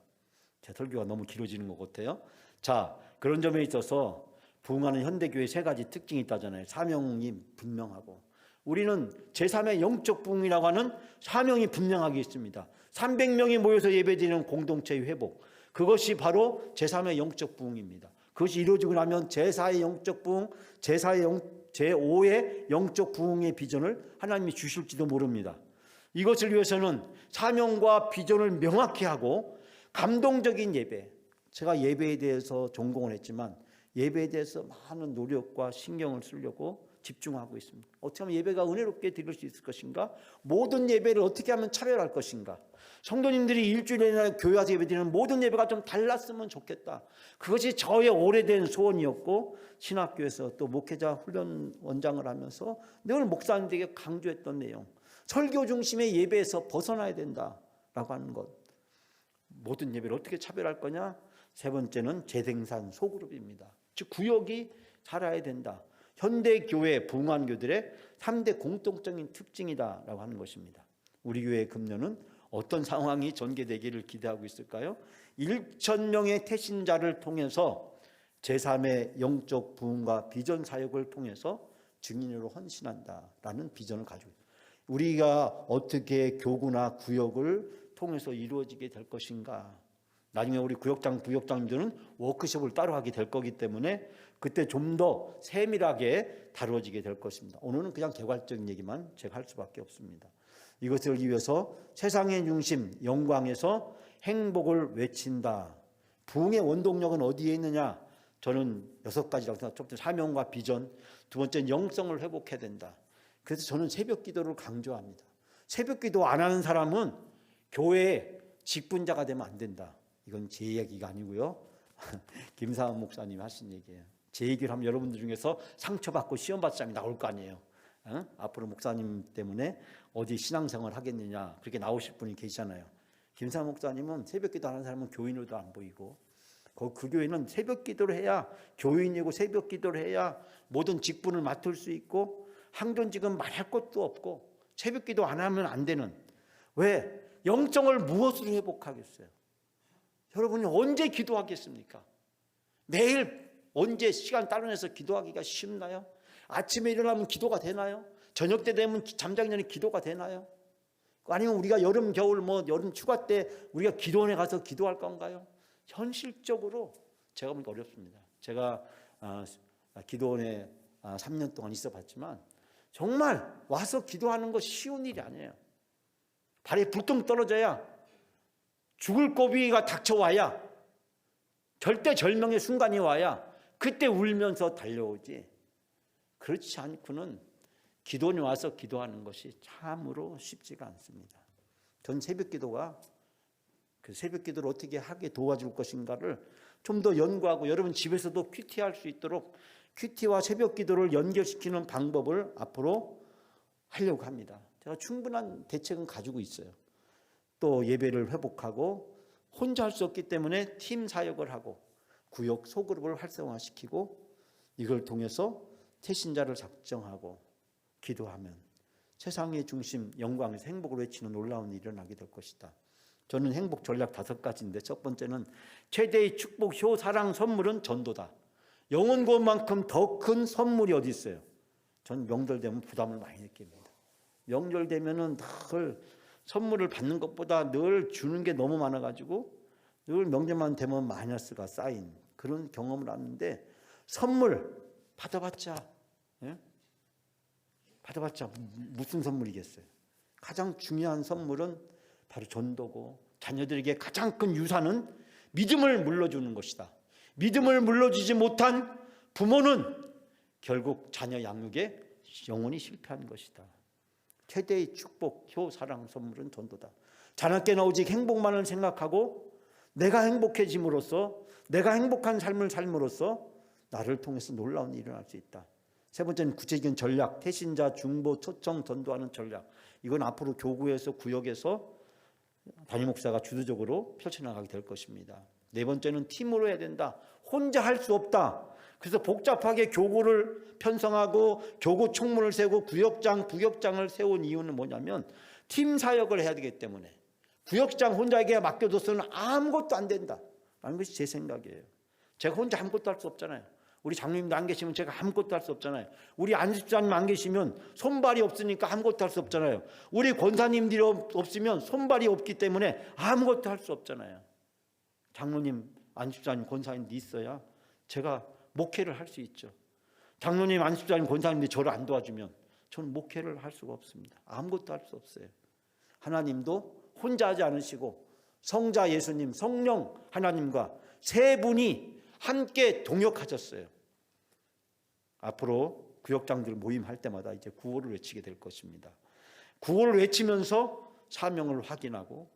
제 설교가 너무 길어지는 것 같아요. 자, 그런 점에 있어서 부흥하는 현대교회 3가지 특징이 있다잖아요. 사명이 분명하고 우리는 제3의 영적 부흥이라고 하는 사명이 분명하게 있습니다. 300명이 모여서 예배드리는 공동체의 회복, 그것이 바로 제3의 영적 부흥입니다. 그것이 이루어지고 나면 제4의 영적 부흥, 제5의 영적 부흥의 비전을 하나님이 주실지도 모릅니다. 이것을 위해서는 사명과 비전을 명확히 하고 감동적인 예배, 제가 예배에 대해서 전공을 했지만 예배에 대해서 많은 노력과 신경을 쓰려고 집중하고 있습니다. 어떻게 하면 예배가 은혜롭게 드릴 수 있을 것인가? 모든 예배를 어떻게 하면 차별할 것인가? 성도님들이 일주일에 교회 와서 예배드리는 모든 예배가 좀 달랐으면 좋겠다. 그것이 저의 오래된 소원이었고, 신학교에서 또 목회자 훈련 원장을 하면서 늘 목사님들에게 강조했던 내용, 설교 중심의 예배에서 벗어나야 된다라고 하는 것. 모든 예배를 어떻게 차별할 거냐? 세 번째는 재생산 소그룹입니다. 즉 구역이 살아야 된다. 현대교회 부흥한교들의 3대 공통적인 특징이다라고 하는 것입니다. 우리 교회의 금년은 어떤 상황이 전개되기를 기대하고 있을까요? 1,000명의 태신자를 통해서 제3의 영적 부흥과 비전 사역을 통해서 증인으로 헌신한다라는 비전을 가지고 있습니다. 우리가 어떻게 교구나 구역을 통해서 이루어지게 될 것인가. 나중에 우리 구역장, 부역장들은 워크숍을 따로 하게 될 거기 때문에 그때 좀 더 세밀하게 다루어지게 될 것입니다. 오늘은 그냥 개괄적인 얘기만 제가 할 수밖에 없습니다. 이것을 위해서 세상의 중심, 영광에서 행복을 외친다. 부흥의 원동력은 어디에 있느냐? 저는 6가지라고 생각합니다. 첫 번째 사명과 비전, 두 번째는 영성을 회복해야 된다. 그래서 저는 새벽 기도를 강조합니다. 새벽 기도 안 하는 사람은 교회의 직분자가 되면 안 된다. 이건 제 얘기가 아니고요. 김사은 목사님이 하신 얘기예요. 제 얘기를 하면 여러분들 중에서 상처받고 시험받을 사람이 나올 거 아니에요. 앞으로 목사님 때문에 어디 신앙생활 하겠느냐 그렇게 나오실 분이 계시잖아요. 김사은 목사님은 새벽 기도 하는 사람은 교인으로도 안 보이고, 그 교회는 새벽 기도를 해야 교인이고 새벽 기도를 해야 모든 직분을 맡을 수 있고, 항존직은 말할 것도 없고 새벽 기도 안 하면 안 되는, 왜? 영성을 무엇으로 회복하겠어요? 여러분이 언제 기도하겠습니까? 매일 언제 시간 따로 내서 기도하기가 쉽나요? 아침에 일어나면 기도가 되나요? 저녁 때 되면 잠자기 전에 기도가 되나요? 아니면 우리가 여름, 겨울, 여름 휴가 때 우리가 기도원에 가서 기도할 건가요? 현실적으로 제가 보니까 어렵습니다. 제가 기도원에 3년 동안 있어 봤지만 정말 와서 기도하는 거 쉬운 일이 아니에요. 발에 불똥 떨어져야, 죽을 고비가 닥쳐와야, 절대절명의 순간이 와야 그때 울면서 달려오지, 그렇지 않고는 기도원에 와서 기도하는 것이 참으로 쉽지가 않습니다. 전 새벽 기도가, 그 새벽 기도를 어떻게 하게 도와줄 것인가를 좀 더 연구하고, 여러분 집에서도 큐티할 수 있도록 큐티와 새벽 기도를 연결시키는 방법을 앞으로 하려고 합니다. 제가 충분한 대책은 가지고 있어요. 또 예배를 회복하고, 혼자 할 수 없기 때문에 팀 사역을 하고 구역 소그룹을 활성화시키고, 이걸 통해서 태신자를 작정하고 기도하면 세상의 중심, 영광에서 행복을 외치는 놀라운 일이 일어나게 될 것이다. 저는 행복 전략 5가지인데, 첫 번째는 최대의 축복, 효, 사랑, 선물은 전도다. 영혼 구원만큼 더 큰 선물이 어디 있어요? 전 명절 되면 부담을 많이 느낍니다. 명절 되면은 늘 선물을 받는 것보다 늘 주는 게 너무 많아가지고 늘 명절만 되면 마이너스가 쌓인 그런 경험을 하는데, 선물 받아봤자 무슨 선물이겠어요? 가장 중요한 선물은 바로 전도고, 자녀들에게 가장 큰 유산은 믿음을 물려주는 것이다. 믿음을 물려주지 못한 부모는 결국 자녀 양육에 영원히 실패한 것이다. 최대의 축복, 효, 사랑, 선물은 전도다. 자나깨나 오직 행복만을 생각하고 내가 행복해짐으로써, 내가 행복한 삶을 삶으로써 나를 통해서 놀라운 일이 일어날 수 있다. 세 번째는 구체적인 전략, 태신자, 중보, 초청, 전도하는 전략. 이건 앞으로 교구에서, 구역에서 담임 목사가 주도적으로 펼쳐나가게 될 것입니다. 네 번째는 팀으로 해야 된다. 혼자 할 수 없다. 그래서 복잡하게 교구를 편성하고 교구 총무를 세우고 구역장, 부역장을 세운 이유는 뭐냐면 팀 사역을 해야 되기 때문에, 구역장 혼자에게 맡겨둬서는 아무것도 안 된다라는 것이 제 생각이에요. 제가 혼자 아무것도 할 수 없잖아요. 우리 장로님도 안 계시면 제가 아무것도 할 수 없잖아요. 우리 안집사님 안 계시면 손발이 없으니까 아무것도 할 수 없잖아요. 우리 권사님들이 없으면 손발이 없기 때문에 아무것도 할 수 없잖아요. 장로님, 안집사님, 권사님도 있어야 제가 목회를 할 수 있죠. 장로님, 안집사님, 권사님들이 저를 안 도와주면 저는 목회를 할 수가 없습니다. 아무것도 할 수 없어요. 하나님도 혼자 하지 않으시고 성자 예수님, 성령 하나님과 세 분이 함께 동역하셨어요. 앞으로 구역장들 모임할 때마다 이제 구호를 외치게 될 것입니다. 구호를 외치면서 사명을 확인하고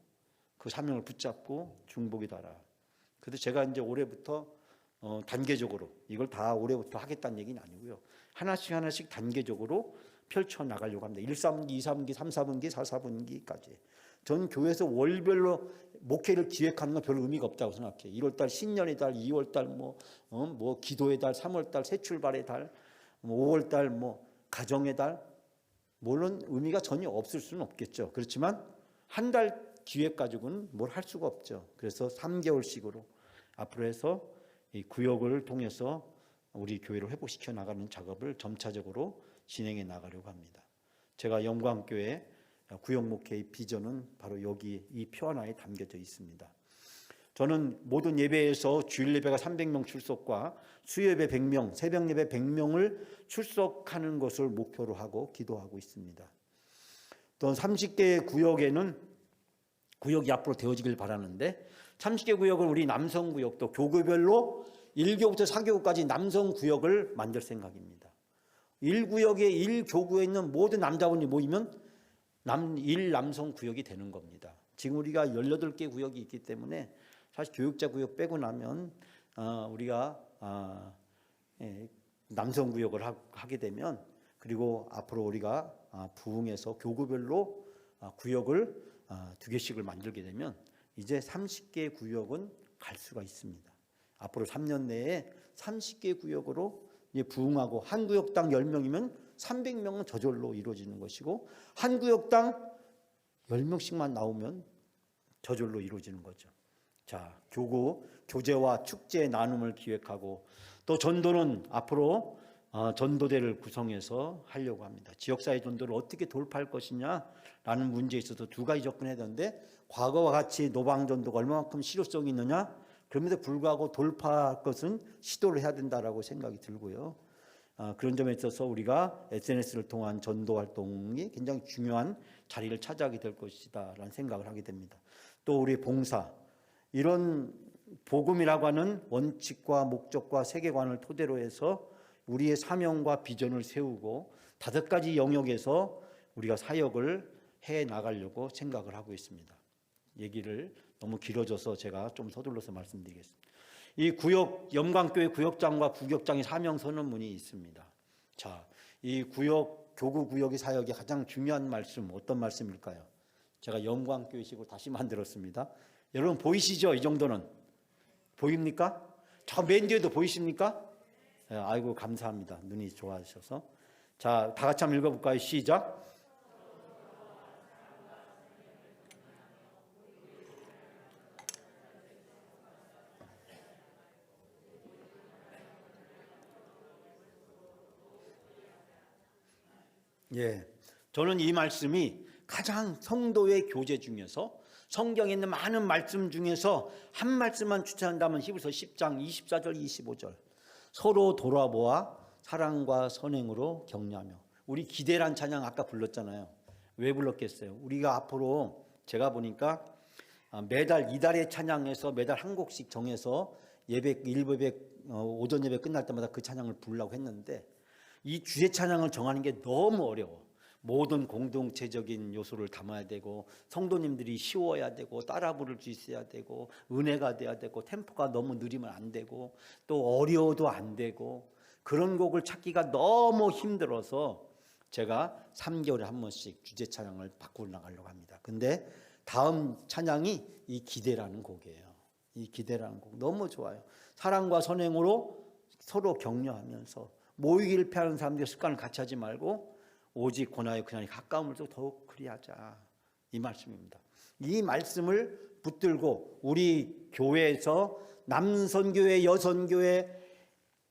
그 사명을 붙잡고 중복이 달아. 그래서 제가 이제 올해부터 단계적으로 이걸 다 올해부터 하겠다는 얘기는 아니고요. 하나씩 단계적으로 펼쳐 나가려고 합니다. 1, 3기, 2, 3기, 3, 4분기, 4, 4분기까지. 전 교회에서 월별로 목회를 기획하는 건 별 의미가 없다고 생각해요. 1월달 신년의 달, 2월달 뭐 기도의 달, 3월달 새 출발의 달, 5월달 뭐 가정의 달, 물론 의미가 전혀 없을 수는 없겠죠. 그렇지만 한 달 기획 가지고는 뭘 할 수가 없죠. 그래서 3개월씩으로 앞으로 해서 이 구역을 통해서 우리 교회를 회복시켜 나가는 작업을 점차적으로 진행해 나가려고 합니다. 제가 영광교회 구역 목회의 비전은 바로 여기 이 표 하나에 담겨져 있습니다. 저는 모든 예배에서 주일 예배가 300명 출석과 수요예배 100명, 새벽 예배 100명을 출석하는 것을 목표로 하고 기도하고 있습니다. 또 30개 구역에는 구역이 앞으로 되어지길 바라는데 30개 구역을 우리 남성 구역도 교구별로 1교부터 4교구까지 남성 구역을 만들 생각입니다. 1구역에 1교구에 있는 모든 남자분이 모이면 1남성 구역이 되는 겁니다. 지금 우리가 18개 구역이 있기 때문에 사실 교육자 구역 빼고 나면 우리가 남성 구역을 하게 되면 그리고 앞으로 우리가 부흥해서 교구별로 구역을 2개씩을 만들게 되면 이제 30개 구역은 갈 수가 있습니다. 앞으로 3년 내에 30개 구역으로 부흥하고 한 구역당 10명이면 300명은 저절로 이루어지는 것이고 한 구역당 10명씩만 나오면 저절로 이루어지는 거죠. 자, 교제와 축제 나눔을 기획하고 또 전도는 앞으로 전도대를 구성해서 하려고 합니다. 지역사회 전도를 어떻게 돌파할 것이냐라는 문제에 있어서 두 가지 접근해야 되는데 과거와 같이 노방전도가 얼마만큼 실효성이 있느냐? 그럼에도 불구하고 돌파할 것은 시도를 해야 된다라고 생각이 들고요. 그런 점에 있어서 우리가 SNS를 통한 전도 활동이 굉장히 중요한 자리를 차지하게 될 것이다 라는 생각을 하게 됩니다. 또 우리 봉사, 이런 복음이라고 하는 원칙과 목적과 세계관을 토대로 해서 우리의 사명과 비전을 세우고 5가지 영역에서 우리가 사역을 해 나가려고 생각을 하고 있습니다. 얘기를 너무 길어져서 제가 좀 서둘러서 말씀드리겠습니다. 이 구역, 영광교회 구역장과 부격장의 사명 선언문이 있습니다. 자, 이 구역, 교구 구역의 사역이 가장 중요한 말씀, 어떤 말씀일까요? 제가 영광교회식으로 다시 만들었습니다. 여러분 보이시죠? 이 정도는. 보입니까? 저 맨 뒤에도 보이십니까? 아이고, 감사합니다. 눈이 좋아하셔서. 자, 다 같이 한번 읽어볼까요? 시작. 예, 저는 이 말씀이 가장 성도의 교제 중에서 성경에 있는 많은 말씀 중에서 한 말씀만 추천한다면 히브리서 10장 24절 25절 서로 돌아보아 사랑과 선행으로 격려하며. 우리 기대란 찬양 아까 불렀잖아요. 왜 불렀겠어요? 우리가 앞으로 제가 보니까 매달 이달의 찬양에서 매달 한 곡씩 정해서 예배 오전 예배 끝날 때마다 그 찬양을 부르려고 했는데 이 주제 찬양을 정하는 게 너무 어려워. 모든 공동체적인 요소를 담아야 되고 성도님들이 쉬워야 되고 따라 부를 수 있어야 되고 은혜가 돼야 되고 템포가 너무 느리면 안 되고 또 어려워도 안 되고 그런 곡을 찾기가 너무 힘들어서 제가 3개월에 한 번씩 주제 찬양을 바꾸어 나가려고 합니다. 근데 다음 찬양이 이 기대라는 곡이에요. 이 기대라는 곡 너무 좋아요. 사랑과 선행으로 서로 격려하면서 모이기를 피하는 사람들의 습관을 같이 하지 말고 오직 고나의 그날이 가까움을 더욱 그리하자, 이 말씀입니다. 이 말씀을 붙들고 우리 교회에서 남선교회, 여선교회,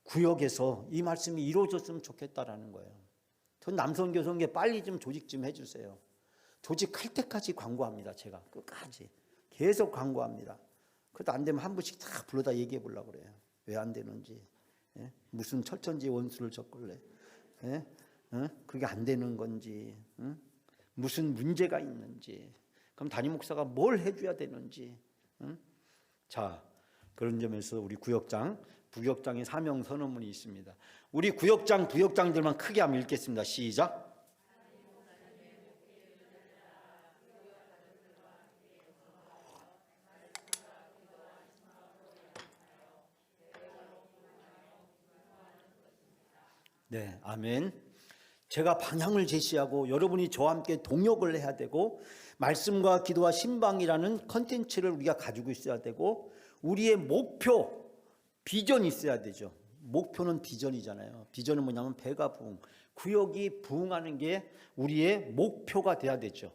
구역에서 이 말씀이 이루어졌으면 좋겠다라는 거예요. 전 남성교성계 빨리 좀 조직 좀 해주세요. 조직할 때까지 광고합니다. 제가 끝까지 계속 광고합니다. 그래도 안 되면 한 분씩 다 불러다 얘기해 보려고 그래요. 왜 안 되는지, 예? 무슨 철천지 원수를 졌길래, 예? 그게 안 되는 건지, 무슨 문제가 있는지, 그럼 담임 목사가 뭘 해줘야 되는지. 자, 그런 점에서 우리 구역장, 부역장의 사명 선언문이 있습니다. 우리 구역장, 부역장들만 크게 한번 읽겠습니다. 시작. 네, 아멘. 제가 방향을 제시하고 여러분이 저와 함께 동역을 해야 되고, 말씀과 기도와 신방이라는 컨텐츠를 우리가 가지고 있어야 되고, 우리의 목표, 비전이 있어야 되죠. 목표는 비전이잖아요. 비전은 뭐냐면 배가 부흥, 구역이 부흥하는 게 우리의 목표가 돼야 되죠.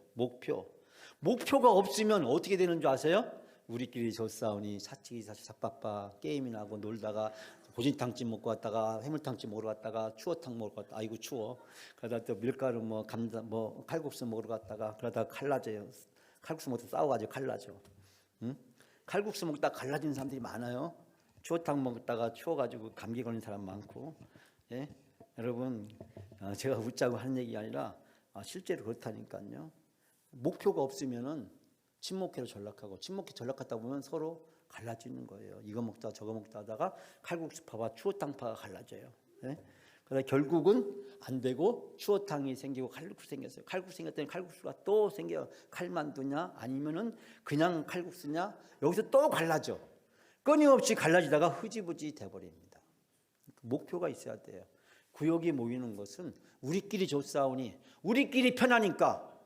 목표가 없으면 어떻게 되는 줄 아세요? 우리끼리 젖싸우니 사치기 삭바빠 게임이나 하고 놀다가 보신탕집 먹고 갔다가 해물탕집 먹으러 갔다가 추어탕 먹으러 갔다가 아이고 추워. 그러다 또 밀가루 뭐 감자 뭐 칼국수 먹으러 갔다가 그러다가 갈라져요. 칼국수 먹다 싸워가지고 갈라져. 응? 칼국수 먹다가 갈라진 사람들이 많아요. 추어탕 먹다가 추워가지고 감기 걸린 사람 많고. 예? 여러분, 제가 웃자고 하는 얘기 아니라 실제로 그렇다니까요. 목표가 없으면은 친목회로 전락하고, 친목회 전락하다 보면 서로 갈라지는 거예요. 이거 먹다 저거 먹다 하다가 칼국수파와 추어탕파가 갈라져요. 예? 그래서 결국은 안 되고 추어탕이 생기고 칼국수 생겼어요. 칼국수 생겼더니 칼국수가 또 생겨요. 칼만두냐 아니면은 그냥 칼국수냐, 여기서 또 갈라져. 끊임없이 갈라지다가 흐지부지 돼버립니다. 목표가 있어야 돼요. 구역이 모이는 것은 우리끼리 좋사오니, 우리끼리 편하니까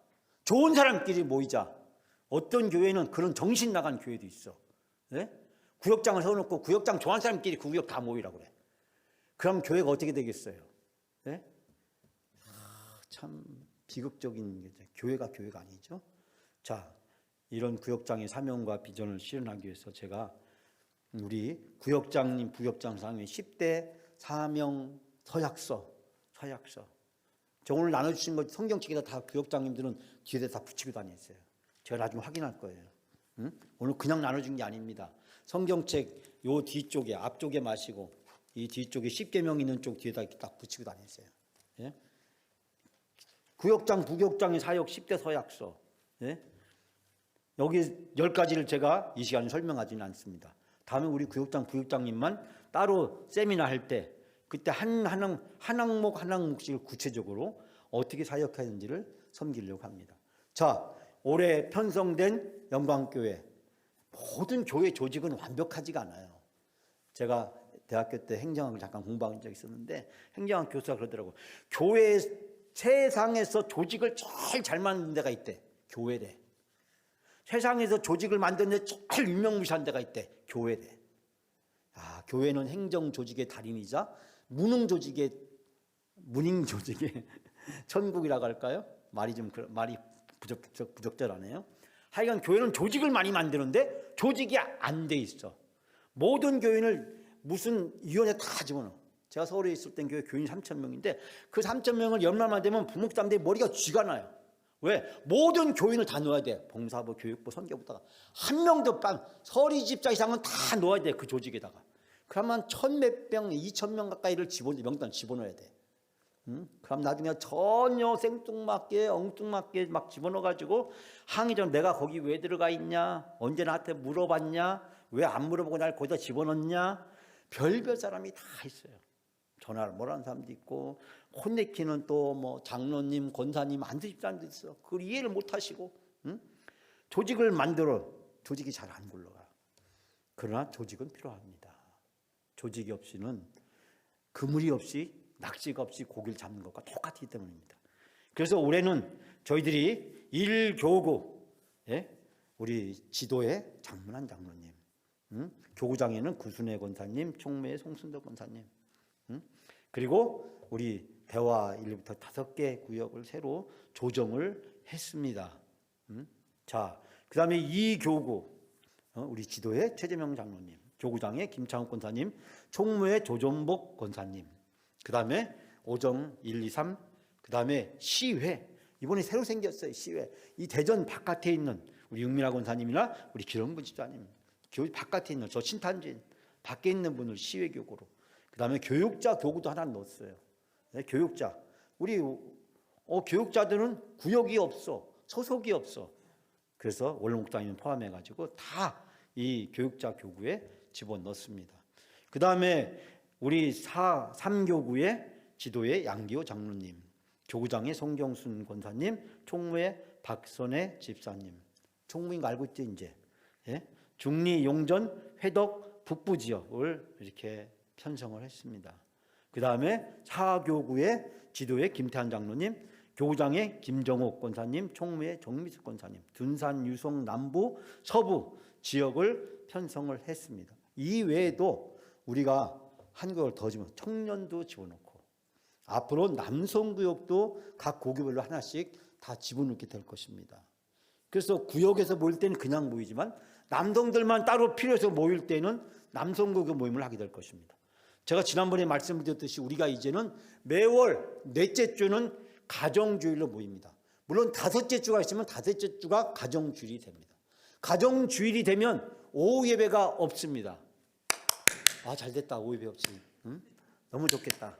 좋은 사람끼리 모이자. 어떤 교회는 그런 정신 나간 교회도 있어. 네? 구역장을 세워놓고 구역장 좋아하는 사람끼리 그 구역 다 모이라고 그래. 그럼 교회가 어떻게 되겠어요? 네? 참 비극적인 게 교회가 아니죠. 자, 이런 구역장의 사명과 비전을 실현하기 위해서 제가 우리 구역장님, 부역장 상의 10대 사명 서약서. 저 오늘 나눠주신 거 성경책에다 다 구역장님들은 뒤에다 다 붙이고 다녔어요. 제가 나중에 확인할 거예요. 응? 오늘 그냥 나눠준 게 아닙니다. 성경책 요 뒤쪽에, 앞쪽에 마시고 이 뒤쪽에 10계명 있는 쪽 뒤에다 딱 붙이고 다녔어요. 예? 구역장, 부역장의 사역 10대 서약서. 예? 여기 10가지를 제가 이 시간에 설명하지는 않습니다. 다음에 우리 구역장, 부역장님만 따로 세미나 할 때 그때 한 항목씩을 구체적으로 어떻게 사역해야 하는지를 섬기려고 합니다. 자, 올해 편성된 영광교회, 모든 교회 조직은 완벽하지가 않아요. 제가 대학교 때 행정학을 잠깐 공부한 적이 있었는데 행정학 교수가 그러더라고요. 교회 세상에서 조직을 제일 잘 만든 데가 있대. 교회래. 세상에서 조직을 만든 데 제일 유명무시한 데가 있대. 교회래. 교회는 행정 조직의 달인이자 문흥 조직의 천국이라고 할까요? 말이 부적절하네요. 하여간 교회는 조직을 많이 만드는데 조직이 안 돼 있어. 모든 교인을 무슨 위원회 다 집어넣어. 제가 서울에 있을 땐 교인 3,000명인데 그 3,000명을 연말만 되면 부목사님들이 머리가 쥐가 나요. 왜? 모든 교인을 다 넣어야 돼. 봉사부, 교육부, 선교부다가 한 명도 서리 집자 이상은 다 넣어야 돼. 그 조직에다가. 그러면 1,000몇 명, 2,000명 가까이를 명단 집어넣어야 돼. 그럼 나중에 전혀 생뚱맞게 엉뚱맞게 막 집어넣어가지고 항의전, 내가 거기 왜 들어가 있냐, 언제 나한테 물어봤냐, 왜 안 물어보고 날 거기다 집어넣냐, 별별 사람이 다 있어요. 전화를 못하는 사람도 있고, 혼내키는 또 뭐 장로님, 권사님 안 드실 사람도 있어. 그걸 이해를 못하시고. 조직을 만들어 조직이 잘 안 굴러가. 그러나 조직은 필요합니다. 조직이 없이는 그물이 없이, 낙지가 없이 고기를 잡는 것과 똑같기 때문입니다. 그래서 올해는 저희들이 1교구, 우리 지도의 장문한 장로님, 교구장에는 구순애 권사님, 총무의 송순덕 권사님, 그리고 우리 대화 1부터 5개 구역을 새로 조정을 했습니다. 자, 그 다음에 2교구, 우리 지도의 최재명 장로님, 교구장의 김창욱 권사님, 총무의 조정복 권사님, 그 다음에 오정 1, 2, 3, 그 다음에 시회, 이번에 새로 생겼어요. 시회. 이 대전 바깥에 있는 우리 육민아 권사님이나 우리 기령분 집사님, 교회 바깥에 있는 저 신탄진 밖에 있는 분을 시회 교구로, 그 다음에 교육자 교구도 하나 넣었어요. 네, 교육자. 우리 교육자들은 구역이 없어, 소속이 없어. 그래서 원로목장님 포함해가지고 다 이 교육자 교구에 집어넣습니다. 그 다음에 우리 3교구의 지도의 양기호 장로님, 교구장의 송경순 권사님, 총무의 박선혜 집사님. 총무인 거 알고 있죠 이제. 예? 중리, 용전, 회덕, 북부 지역을 이렇게 편성을 했습니다. 그 다음에 4교구의 지도의 김태한 장로님, 교구장의 김정옥 권사님, 총무의 정미숙 권사님, 둔산, 유성, 남부, 서부 지역을 편성을 했습니다. 이 외에도 우리가 한 교육을 더 집어넣고 청년도 집어넣고 앞으로 남성구역도 각 고교별로 하나씩 다 집어넣게 될 것입니다. 그래서 구역에서 모일 때는 그냥 모이지만 남성들만 따로 필요해서 모일 때는 남성구역 모임을 하게 될 것입니다. 제가 지난번에 말씀드렸듯이 우리가 이제는 매월 넷째 주는 가정주일로 모입니다. 물론 다섯째 주가 있으면 다섯째 주가 가정주일이 됩니다. 가정주일이 되면 오후 예배가 없습니다. 아, 잘됐다. 오후 예배 없이. 응? 너무 좋겠다.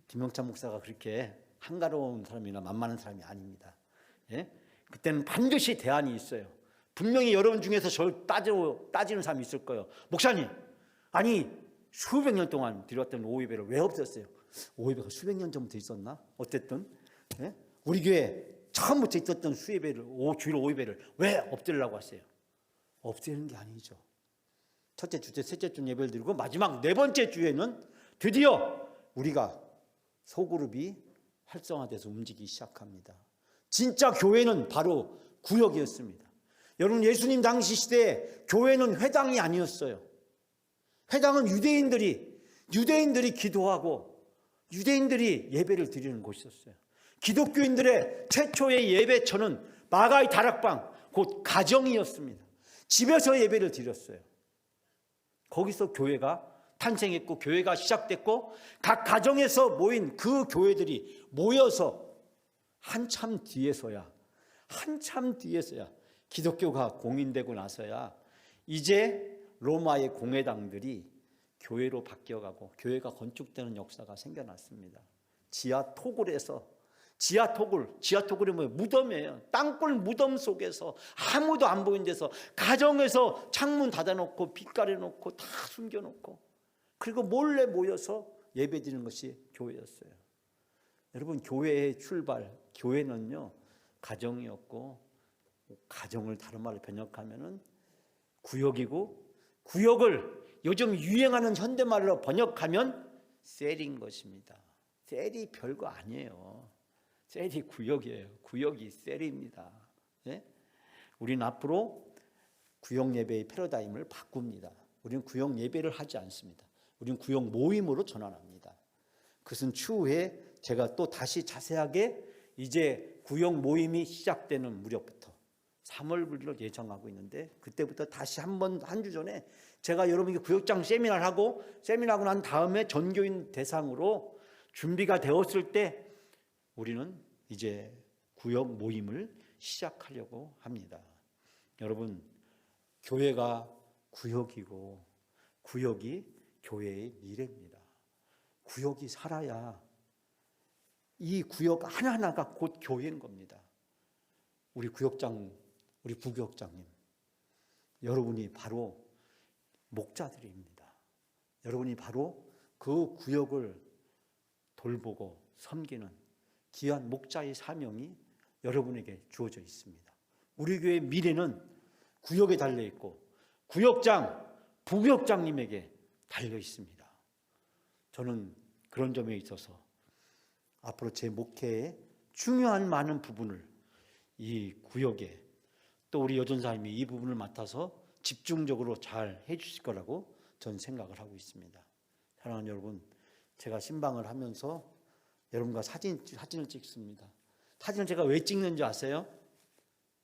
김영찬 목사가 그렇게 한가로운 사람이나 만만한 사람이 아닙니다. 예? 그때는 반드시 대안이 있어요. 분명히 여러분 중에서 저를 따지는 사람이 있을 거예요. 목사님, 아니 수백 년 동안 드렸던 오후 예배를 왜 없었어요? 오후 예배가 수백 년 전부터 있었나? 어쨌든 예? 우리 교회 처음부터 있었던 수예배를 주일 오후 예배를 왜 없애려고 하세요? 없애는 게 아니죠. 첫째 주째 셋째 주 예배를 드리고 마지막 네 번째 주에는 드디어 우리가 소그룹이 활성화돼서 움직이기 시작합니다. 진짜 교회는 바로 구역이었습니다. 여러분, 예수님 당시 시대에 교회는 회당이 아니었어요. 회당은 유대인들이 기도하고 유대인들이 예배를 드리는 곳이었어요. 기독교인들의 최초의 예배처는 마가의 다락방, 곧 가정이었습니다. 집에서 예배를 드렸어요. 거기서 교회가 탄생했고 교회가 시작됐고 각 가정에서 모인 그 교회들이 모여서 한참 뒤에서야 기독교가 공인되고 나서야 이제 로마의 공회당들이 교회로 바뀌어가고 교회가 건축되는 역사가 생겨났습니다. 지하토굴이 뭐예요? 무덤이에요. 땅굴 무덤 속에서 아무도 안 보이는 데서 가정에서 창문 닫아놓고 빛 가려놓고 다 숨겨놓고 그리고 몰래 모여서 예배드리는 것이 교회였어요. 여러분, 교회의 출발, 교회는요 가정이었고, 가정을 다른 말로 번역하면은 구역이고, 구역을 요즘 유행하는 현대말로 번역하면 셀인 것입니다. 셀이 별거 아니에요. 셀이 구역이에요. 구역이 셀입니다. 예? 우리는 앞으로 구역 예배의 패러다임을 바꿉니다. 우리는 구역 예배를 하지 않습니다. 우리는 구역 모임으로 전환합니다. 그것은 추후에 제가 또 다시 자세하게 이제 구역 모임이 시작되는 무렵부터 3월 분리로 예정하고 있는데, 그때부터 다시 한 주 전에 제가 여러분에게 구역장 세미나를 세미나하고 난 다음에 전교인 대상으로 준비가 되었을 때 우리는 이제 구역 모임을 시작하려고 합니다. 여러분, 교회가 구역이고 구역이 교회의 미래입니다. 구역이 살아야 이 구역 하나하나가 곧 교회인 겁니다. 우리 구역장, 우리 부교역장님, 여러분이 바로 목자들입니다. 여러분이 바로 그 구역을 돌보고 섬기는 귀한 목자의 사명이 여러분에게 주어져 있습니다. 우리 교회의 미래는 구역에 달려 있고 구역장, 부구역장님에게 달려 있습니다. 저는 그런 점에 있어서 앞으로 제 목회에 중요한 많은 부분을 이 구역에, 또 우리 여전사님이 이 부분을 맡아서 집중적으로 잘 해주실 거라고 저는 생각을 하고 있습니다. 사랑하는 여러분, 제가 신방을 하면서 여러분과 사진을 찍습니다. 사진을 제가 왜 찍는지 아세요?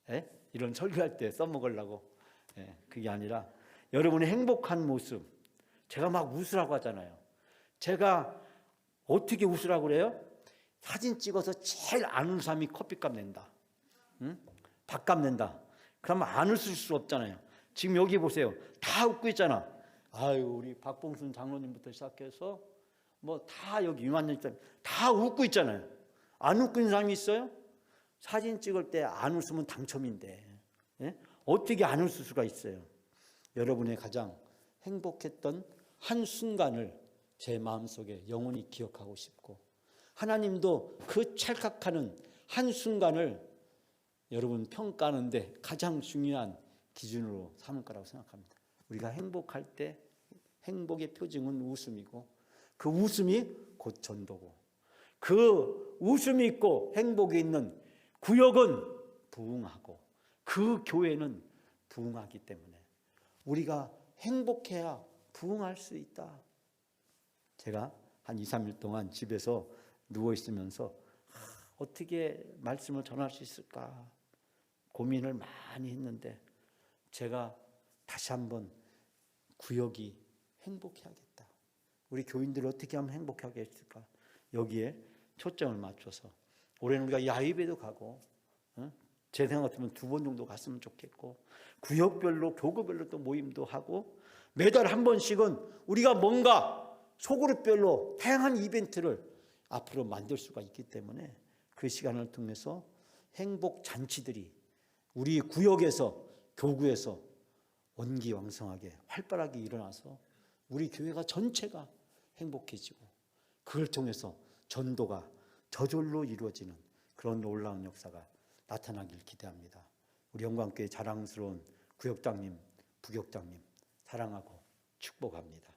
예? 이런 설교할 때 써먹으려고. 예, 그게 아니라 여러분의 행복한 모습, 제가 막 웃으라고 하잖아요. 제가 어떻게 웃으라고 그래요? 사진 찍어서 제일 안 웃는 사람이 커피값 낸다. 응? 밥값 낸다. 그러면 안 웃을 수 없잖아요. 지금 여기 보세요. 다 웃고 있잖아. 아유, 우리 박봉순 장로님부터 시작해서 뭐 다 여기 유만년 다 웃고 있잖아요. 안 웃고 있는 사람이 있어요? 사진 찍을 때 안 웃으면 당첨인데, 예? 어떻게 안 웃을 수가 있어요? 여러분의 가장 행복했던 한 순간을 제 마음속에 영원히 기억하고 싶고, 하나님도 그 찰칵하는 한 순간을 여러분 평가하는데 가장 중요한 기준으로 삼을 거라고 생각합니다. 우리가 행복할 때 행복의 표징은 웃음이고, 그 웃음이 곧 전도고, 그 웃음이 있고 행복이 있는 구역은 부흥하고, 그 교회는 부흥하기 때문에 우리가 행복해야 부흥할 수 있다. 제가 한 2, 3일 동안 집에서 누워있으면서 어떻게 말씀을 전할 수 있을까 고민을 많이 했는데, 제가 다시 한번 구역이 행복해야겠다. 우리 교인들 어떻게 하면 행복하게 했을까? 여기에 초점을 맞춰서 올해는 우리가 야유배도 가고, 제 생각 같으면 2번 정도 갔으면 좋겠고, 구역별로 교구별로 또 모임도 하고, 매달 한 번씩은 우리가 뭔가 소그룹별로 다양한 이벤트를 앞으로 만들 수가 있기 때문에 그 시간을 통해서 행복 잔치들이 우리 구역에서, 교구에서 원기왕성하게 활발하게 일어나서 우리 교회가 전체가 행복해지고, 그걸 통해서 전도가 저절로 이루어지는 그런 놀라운 역사가 나타나길 기대합니다. 우리 영광교회 자랑스러운 구역장님, 부역장님 사랑하고 축복합니다.